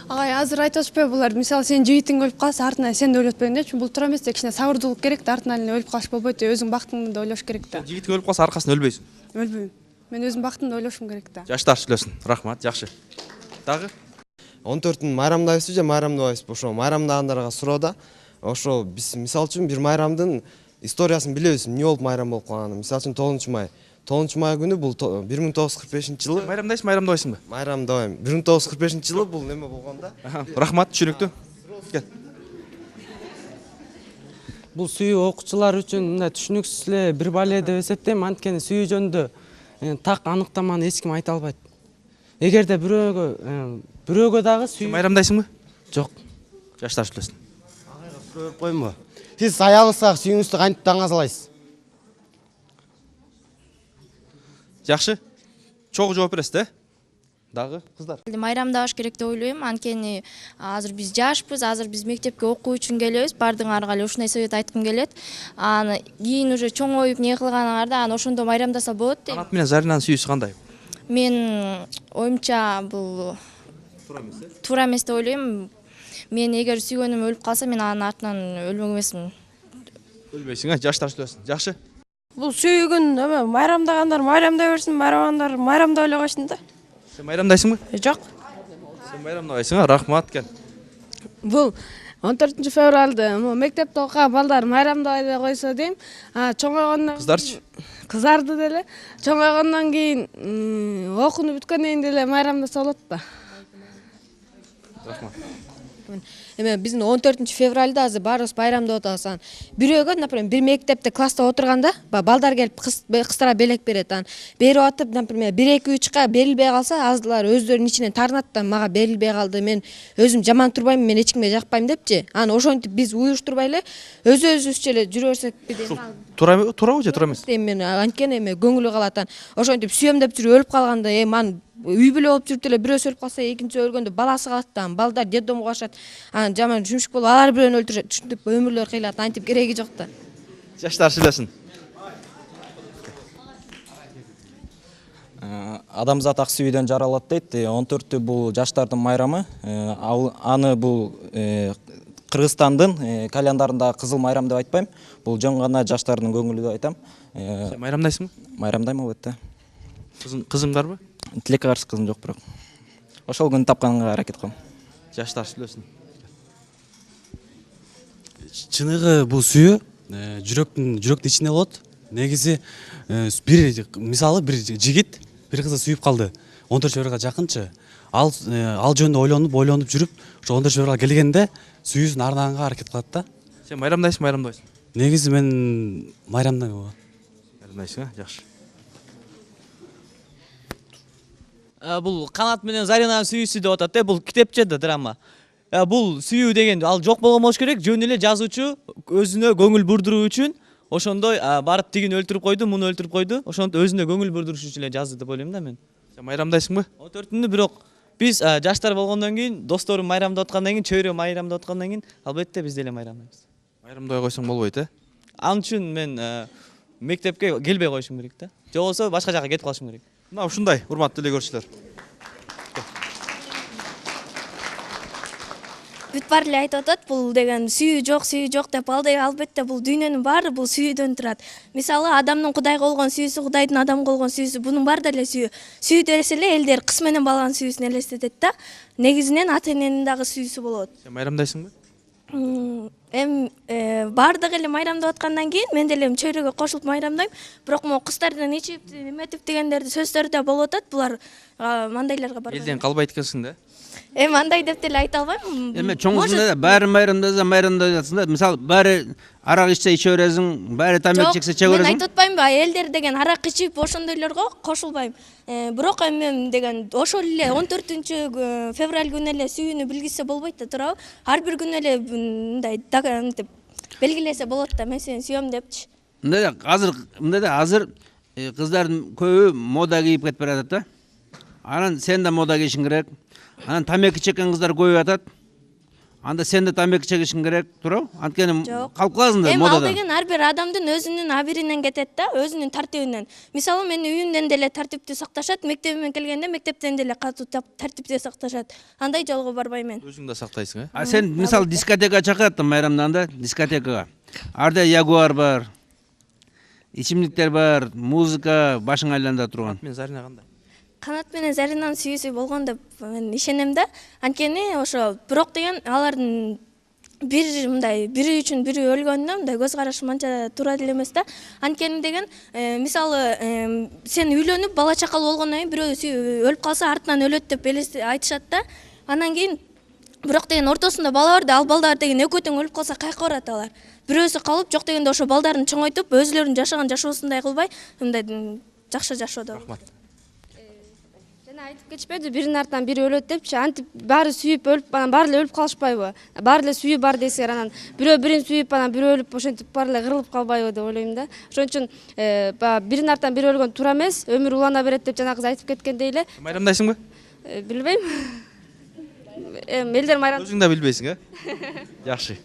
Агай, азыр айтып атышпайбы булар? Мисалы, сен жигитиң өлүп калса, артынан сен да өлөт бергенде, чүн бул туура эмес да, кичине сабырдуулук керек да, артынан эле өлүп калыш болбойт, өзүң бактыңды да ойлош керек да. Жигитиң өлүп калса, аркасынан өлбөйсүң. Өлбөйм. Мен өзүм бактымды ойлошум керек да. Жаштар сүйлөсүн. Рахмат, жакшы. Дагы? 14-н майрамдайбызбы же майрамдабайбызбы? Ошо майрамдагандарга суроодо, ошо биз мисалы үчүн бир майрамдын историясын билебиз, эмне болуп майрам болуп калганын. Мисалы үчүн 9 май. 9 май күнү бул 1945-жылы. Майрамдайсың, майрамдабайсыңбы? Майрамдабайм. 1945-жылы бул неме болгондо. Рахмат, түшүнүктүү. Кел. Бул сүйүү окуучулар үчүн мындай түшүнүксүз эле бир бале деп эсептейм, анткени сүйүү жөнүндө так аныктаманы эч ким айта албайт. Эгерде бирөөгө дагы сүйүү майрамдайсыңбы? Жок. Жаштар сүйлөсүн. Агайга суроо берип коеюнбу? Сиз аялыңызга сүйүүңүздү кантип таңазалайсыз? Жакшы. Чогуу жооп бересиз да? Дагы кыздар. Майрамдабаш керек деп ойлойм, анткени азыр биз жашпыз, азыр биз мектепке окуу үчүн келебиз, бардыңарга эле ушундай совет айткым келет. Аны кийин уже чоңоюп не кылганыңарда, аны ошондо майрамдаса болот дейм. Канат менен Заринанын сүйүүсү кандай? Мен оюмча бул туура эмес деп ойлойм. Мен эгер сүйгөнүм өлүп калса, мен анын артынан өлмөк эмесмин. Өлбөйсүң, жаштар сүйлөсүн. Жакшы. Бул сүйгөн майрамдагандар майрамдай берсин, майрамдагандар майрамдай эле койсун да. Сен майрамдайсыңбы? Жок. Сен майрамдабайсың, рахмат, кел. Бул 14 февралды мектепте окуган балдар майрамдабай эле койсо дейм. Чоңойгондон кыздарчы? Кыздарды деле чоңойгондон кийин окууну бүткөндөн кийин деле майрамдаса болот да. Рахмат. элемин. Эме биздин 14-февралда азыр баарыбыз байрамдап атабыз. Анан бирөөгө, например, бир мектепте класста отурганда, балдар келип кыстыра белек берет. Анан берип атып, например, 1-2-3ка берилбей калса, аздылар өздөрүнүн ичинен тарынат да, мага берилбей калды, мен өзүм жаман турбайм, мен эч кимге жакпайм депчи. Анан ошентип биз уюштурбай эле өзүбүзчө эле жүрө берсекпи дейм. Туурабы же туура эмес? Мен анткени эме көңүлү калат. Ошентип сүйөм деп жүрүп өлүп калганда, ман үй бүлө болуп жүрүп эле бирөөсү өлүп калса, экинчиси өлгөндө баласы калат да, балдар детдомго башат. Анан жаман жумшук болуп, алар бирөөнү өлтүрүшөт. Ушинтип өмүрлөр кыйлат. Антип кереги жок да. Жаштар сүйлөсүн. Адамзат ак сүйүүдөн жаралат дейт. 14-тү бул жаштардын майрамы. Аны бул Кыргызстандын календарында кызыл майрам деп айтпайм. Бул жөн гана жаштардын көңүлү деп айтам. Майрамдайсыңбы? Майрамдайм албетте. Кызың барбы? Тилекке каршы кызым жок бирок. Ошол күнү тапканга аракет кылам. Жаштар сүйлөсүн. Чыныгы бул сүйүү жүрөктүн ичинде болот. Негизи мисалы бир жигит бир кызды сүйүп калды. 14 февралга жакынчы. Ал жөнүндө ойлонуп жүрүп, ошо 14 февралга келгенде сүйүүсүн арнаганга аракет кылат да. Сен майрамдайсың, майрамдайсың? Негизи мен майрамдайм. Майрамдайсың, жакшы. Бул Канат менен Заринанын сүйүүсү деп атат, бул китепче да драма. Бул сүйүү деген ал жок болгон болуш керек, жөн эле жазуучу өзүнө көңүл бурдуруу үчүн ошондой барып тигин өлтүрүп койду, муну өлтүрүп койду. Ошондо өзүнө көңүл бурдуруш үчүн эле жазды деп ойлойм да мен. Сен майрамдайсыңбы? 14-түндү бирок биз жаштар болгондон кийин, досторум майрамдап аткандан кийин, чөйрө майрамдап аткандан кийин, албетте биз деле майрамдайбыз. Майрамдай койсоң болбойт, Ал үчүн мен мектепке келбей коюшум керек да. Же болбосо башка жака кетип калышым керек. Мына ушундай, урматтуу эле көрүүчүлөр. Бүт баары эле айтып атат, бул деген сүйүү жок деп, албетте бул дүйнөнүн баары бул сүйүүдөн турат. Мисалы, адамдын Кудайга болгон сүйүүсү, Кудайдын адамга болгон сүйүүсү, бунун баары деле сүйүү. Сүйүү десе эле элдер кыз менен баланын сүйүүсүн элестетет да. Негизинен ата эненин дагы сүйүүсү болот. Сен майрамдайсыңбы? Баардыгы эле майрамдап аткандан кийин мен деле чөйрөгө кошулуп майрамдайм. Бирок могу кыздардын ичип, эметип дегендерди сөздөрү да болуп атат. Булар мандайларга барбайм. Элден калбайт экенсиң да. Андай деп деле айта албайм. Эме чоңусунда да баары майрамдап жатсың да. Мисалы баары арак ичсе иче бересиң, баары тамак жексе чеге бересиң. Мен айтып атпаймынбы, элдер деген арак ичип ошондойлорго кошулбайм. Бирок эми деген ошол эле 14 февраль күнү эле сүйүүнү билгизсе болбойт да, туурабы? Ар бир күнү эле мындай белгилесе болот да, мен сени сүйөм депчи. Мындай да азыр кыздардын көбү мода кийип кетип баратат да. Анан сен да мода кийишиң керек. Анан тамеки чеккен кыздар көбөйүп атат. Анда сен да тамеки чегишиң керек, туурабы? Анткени калып каласың да модада. Ал деген ар бир адамдын өзүнүн абиринен кетет да, өзүнүн тартибинен. Мисалы, менин үйүмдөн деле тартипти сакташат, мектебиме келгенде мектептен деле катуу тартипти сакташат. Андай жолго барбайм мен. Өзүң да сактайсың, Сен мисалы дискотекага чакырат да майрамдан дискотекага. Арда ягуар бар, ичимдиктер бар, музыка башың айланда турган. Мен Зарина кандай? Канат менен Заринанын сүйүүсү болгон деп мен ишенем да. Анткени ошо бирок деген алардын бири үчүн бири өлгөндө мындай көз карашым анча туура деле эмес да. Анткени деген мисалы сен үйлөнүп бала чакалуу болгондон кийин бирөө өлүп калса артынан өлөт деп айтышат да. Анан кийин бирок деген ортосунда бала бар да, ал балдар деген экөө тең өлүп калса кайка барат алар. Бирөөсү калып, жок дегенде ошо балдарын чоңойтуп, өзүлөрүнүн жашаган жашоосундай кылбай, мындай жакшы жашоодо. Рахмат. Айтып кетишпейди, биринин артынан бири өлөт депчи. Антип баары сүйүп өлүп, анан баары эле өлүп калышпайбы? Баары эле сүйүү бар десеңер, анан бирөө бирин сүйүп, анан бирөө өлүп, ошентип баары эле кырылып калбайбы деп ойлойм да. Ошон үчүн биринин артынан бири өлгөн туура эмес, өмүр улана берет деп жана кыз айтып кеткендей эле. Майрамдайсыңбы? Билбейм. Элдер майрам. Өзүң да билбейсиң, Жакшы.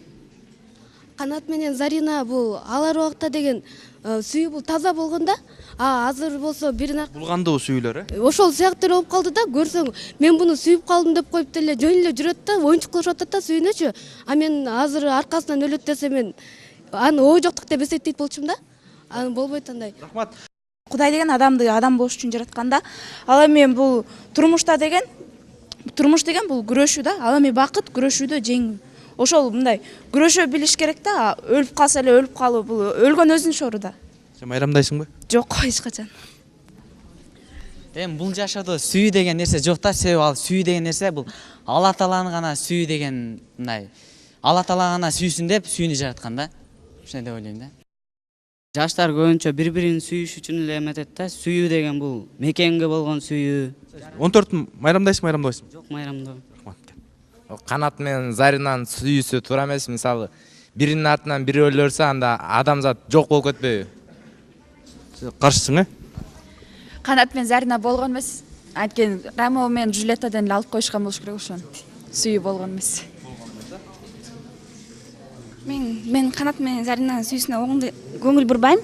Канат менен Зарина бул алар убакта деген сүйүү бул таза болгон да. Азыр болсо бирин Булгандуу сүйүүлөр, ошол сыяктуу болуп калды да. Көрсөң, мен буну сүйүп калдым деп коюп деле жөн эле жүрөт да, оюнчук кылышып атат да сүйүүнөчү. Мен азыр аркасынан өлөт десе мен аны ой жоктук деп эсептейт болчумун да. Аны болбойт андай. Рахмат. Кудай деген адамды адам болуш үчүн жараткан да. Ал эми бул турмуш деген бул күрөшүү да. Ал эми бакыт күрөшүүдө жеңүү. Ошол мындай күрөшө билиш керек да. Өлүп калса эле өлүп калуу бул өлгөн өзүнүн шору да. Сен майрамдайсыңбы? Жок, эч качан. Бул жашоодо сүйүү деген нерсе жок да. Себеби ал сүйүү деген нерсе бул Алла Тааланы гана сүйүү деген мындай Алла Таала гана сүйсүн деп сүйүүнү жараткан да. Ошондой деп ойлойм да. Жаштар көбүнчө бири-бирин сүйүш үчүн эле эметет да. Сүйүү деген бул мекенге болгон сүйүү. 14-н майрамдайсың, майрамдабайсың? Жок, майрамдабайм. Канат менен Заринанын сүйүүсү туура эмес. Мисалы, биринин артынан бири өлөрсө, анда адамзат жок болуп кетпейби? Каршысың, э? Канат менен Зарина болгон эмес. Анткени Ромео менен Джульеттаден эле алып коюшкан болуш керек ошону. Сүйүү болгон эмес. Мен Канат менен Заринанын сүйүүсүнө оңду көңүл бурбайм.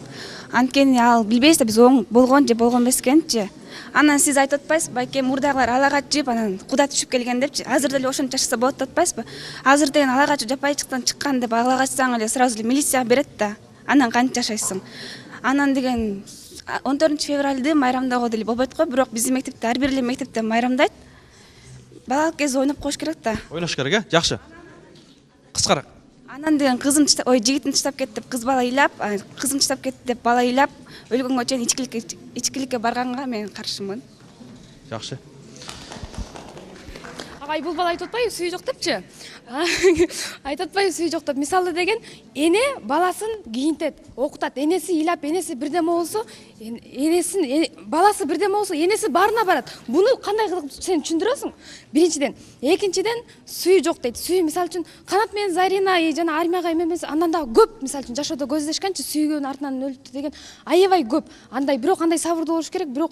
Анткени ал билбейбиз да биз оң болгон же болгон эмес экенинчи. Анан сиз айтып атпайсызбы, байке мурдагылар алага жеп, анан Куда түшүп келген депчи. Азыр деле ошентип жашаса болот деп атпайсызбы? Азыр деген алага жапайчыктан чыккан деп алага айтсаң эле сразу эле милицияга берет да. Анан кантип жашайсың? Анан деген 14 февралды майрамдоого деле болбойт го, бирок биздин мектепте ар бир эле мектепте майрамдайт. Балалык кезде ойноп коюш керек да. Ойнош керек, э? Жакшы. Кыскараак. Анан деген кызын жигитин таштап кетти деп кыз бала ыйлап, кызын таштап кетти деп бала ыйлап, өлгөнгө чейин ичкиликке барганга мен каршымын. Жакшы. Агай бул бала айтып атпайбы сүйүү жок депчи? Айтып атпайбы сүйүү жок деп. Мисалы деген эне баласын кийинтет, окутат. Энеси ыйлап, энеси бирдеме болсо, баласы бирдеме болсо, энеси баарына барат. Буну кандай кылып сен түшүндүрөсүң? Биринчиден, экинчиден сүйүү жок дейт. Сүйүү мисалы үчүн Канат менен Зарина жана армияга эмемес, андан да көп мисалы үчүн жашоодо көздөшкөнчү сүйгөн артынан өлүптү деген аябай көп. Андай бирок андай сабырдуу болуш керек, бирок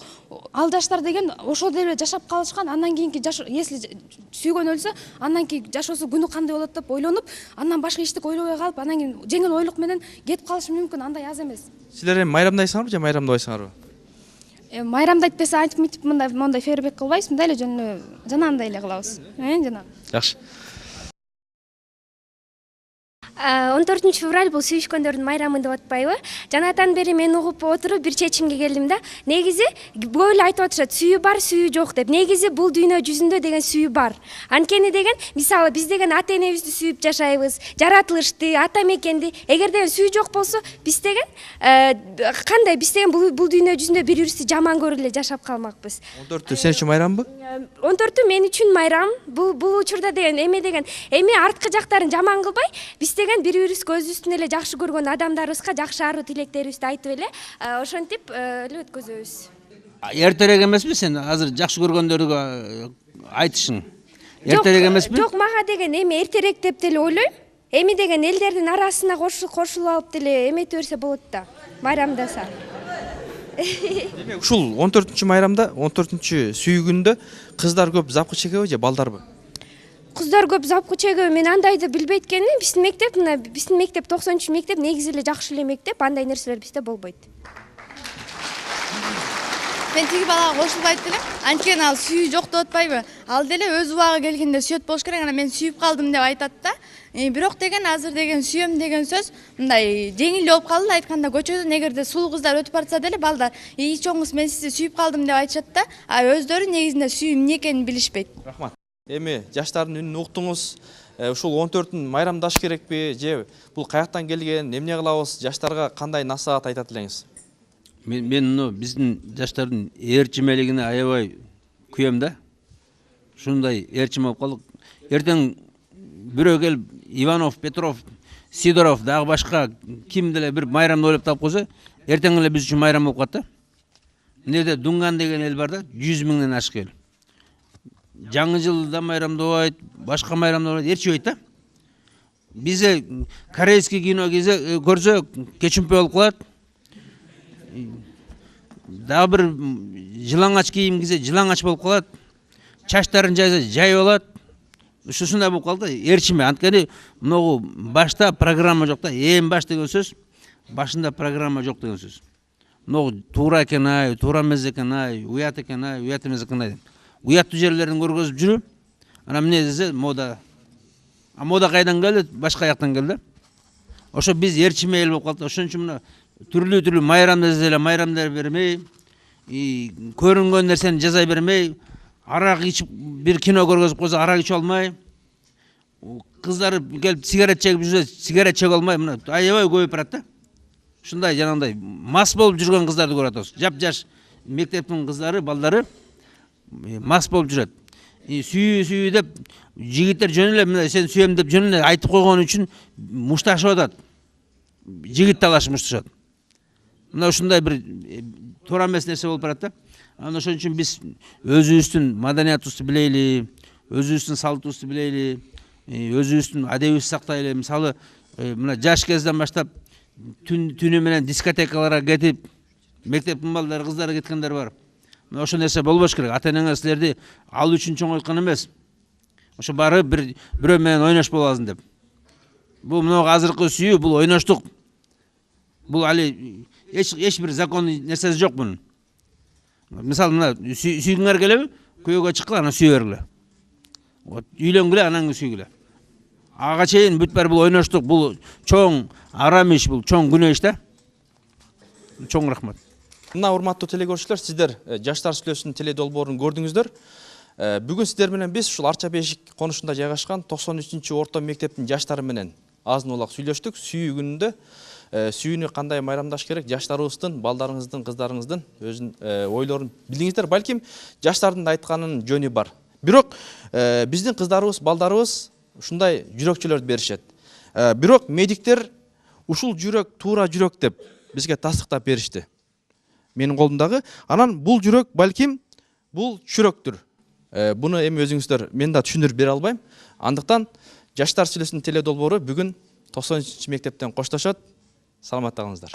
ал жаштар деген ошол деле жашап калышкан. Андан кийинки жаш, если сүйгөн өлсө, андан кийин жашоосу күнү кандай болот деп ойлонуп, андан башка эчтеке ойлобой калып, анан кийин жеңил ойлук менен кетип калышы мүмкүн, андай аз эмес. Силер эми майрамдайсыңарбы же майрамдабайсыңарбы? Майрамдайт десе антип мынтип мындай фейерверк кылбайбыз, мындай эле жанагындай эле кылабыз. Жана. Жакшы. 14 февраль бул сүйүшкөндөрдүн майрамы деп атпайбы? Жанатан бери мен угуп отуруп бир чечимге келдим да. Негизи көп эле айтып атышат, сүйүү бар, сүйүү жок деп. Негизи бул дүйнө жүзүндө деген сүйүү бар. Анткени деген, мисалы биз деген ата энебизди сүйүп жашайбыз, жаратылышты, ата мекенди. Эгер деген сүйүү жок болсо, биз деген кандай, биз деген бул дүйнө жүзүндө бири-бирибизди жаман көрүп эле жашап калмакпыз. 14-тү сен үчүн майрамбы? 14-тү мен үчүн майрам. Бул учурда деген эми арткы жактарын жаман кылбай, биз деген бири-бирибизге өзүбүздүн эле жакшы көргөн адамдарыбызга жакшы аруу тилектерибизди айтып эле ошентип эле өткөзөбүз. Эртерээк эмеспи сен азыр жакшы көргөндөргө айтышың? Эртерээк эмеспи? Жок, мага деген эми эртерээк деп деле ойлойм. Эми деген элдердин арасына кошулуп алып деле эмете берсе болот да. Майрамдаса. Демек, ушул 14-чү майрамда, 14-чү сүйүү күндө кыздар көп запкы чегеби же балдарбы? Кыздар көп запкы чегеби, мен андайды билбейт экенмин. Биздин мектеп 90-чы мектеп негизи эле жакшы эле мектеп, андай нерселер бизде болбойт. Мен тиги балага кошулбайт элем. Анткени ал сүйүү жок деп атпайбы? Ал деле өз убагы келгенде сүйөт болуш керек. Анан мен сүйүп калдым деп айтат да. Бирок деген азыр деген сүйөм деген сөз мындай жеңил болуп калды. Айтканда көчөдөн эгерде сулуу кыздар өтүп барса деле балдар чоңуз мен сизди сүйүп калдым деп айтышат да. А өздөрү негизинде сүйүү эмне экенин билишпейт. Рахмат. Эми жаштардын үнүн уктуңуз. Ушул 14-н майрамдаш керекпи же бул каяктан келген, эмне кылабыз, жаштарга кандай насаат айтат элеңиз? Мен биздин жаштардын ээрчимелигине аябай күйөм да. Ушундай ээрчим болуп калдык. Эртең бирөө келип Иванов, Петров, Сидоров дагы башка ким деле бир майрамды ойлоп таап койсо, эртең эле биз үчүн майрам болуп калат да. Мына жерде Дунган деген эл бар да, 100 миңден ашык эл. Жаңы жылда майрамдабайт, башка майрамдабайт, ээрчибейт да. Бизде корейский кино көрсө кечимпе болуп калат. Дагы бир жылаңач кийим кийсе жылаңач болуп калат. Чачтарын жайса жай болот. Ушундай болуп калды. Ээрчиме. Анткени могу башта программа жок да. Эң баш деген сөз башында программа жок деген сөз. Могу туура экен ай, туура эмес экен ай, уят экен ай, уят эмес экен ай. Уяттуу жерлерин көргөзүп жүрүп, анан эмне десе мода. А мода кайдан келди? Башка жактан келди. Ошо биз ээрчиме эл болуп калды. Ошон үчүн мына түрлүү майрам десе эле майрамдар бермей, көрүнгөн нерсени жаза бермей, арак ичип бир кино көргөзүп койсо арак ичип алмай, кыздар келип сигарет чегип жүрсө сигарет чеге алмай, мына аябай көбөйүп барат да. Ушундай жанагындай мас болуп жүргөн кыздарды көрүп атабыз. Жап-жаш мектептин кыздары, балдары мас болуп жүрөт. сүйүү деп жигиттер жөн эле мына сен сүйөм деп жөн эле айтып койгон үчүн мушташып атат. Жигит талашып мушташат. Мына ушундай бир туура эмес нерсе болуп барат да. Анан ошон үчүн биз өзүбүздүн маданиятыбызды билейли, өзүбүздүн салтыбызды билейли, өзүбүздүн адебибизди сактайлы. Мисалы, мына жаш кезден баштап түнү менен дискотекаларга кетип, мектептин балдары, кыздары кеткендер бар. Мына ошол нерсе болбош керек. Ата-энеңер силерди ал үчүн чоңойткон эмес. Ошо бары бирөө менен ойнош боласың деп. Бул мына азыркы сүйүү, бул ойноштук. Бул али эч бир законный нерсеси жок бунун. Мисалы, мына сүйгүңөр келеби? Көйгө чыккыла, анан сүйө бергиле. Вот үйлөнгүлө, анан сүйгүлө. Ага чейин бүт баары бул ойноштук, бул чоң арам иш, бул чоң күнөө иш да. Чоң рахмат. Мына урматтуу телекөрүүчүлөр, сиздер Жаштар сүйлөшүүнүн теле долбоорун көрдүңүздөр. Бүгүн сиздер менен биз ушул Арча Бешик конушунда жайгашкан 93-чү орто мектептин жаштары менен азын улак сүйлөштүк. Сүйүү күнүндө сүйүүнү кандай майрамдаш керек, жаштарыбыздын, балдарыңыздын, кыздарыңыздын өзүнүн ойлорун билдиңиздер. Балким жаштардын да айтканынын жөнү бар. Бирок биздин кыздарыбыз, балдарыбыз ушундай жүрөкчөлөрдү беришет. Бирок медиктер ушул жүрөк туура жүрөк деп бизге тастыктап беришти. Менин колумдагы. Анан бул жүрөк балким бул чүрөктүр. Буну эми өзүңүздөр мен да түшүндүрүп бере албайм. Андыктан Жаштар сүйлөшүүнүн теле долбоору бүгүн 93-чү мектептен коштошот. Саламатта калыңыздар.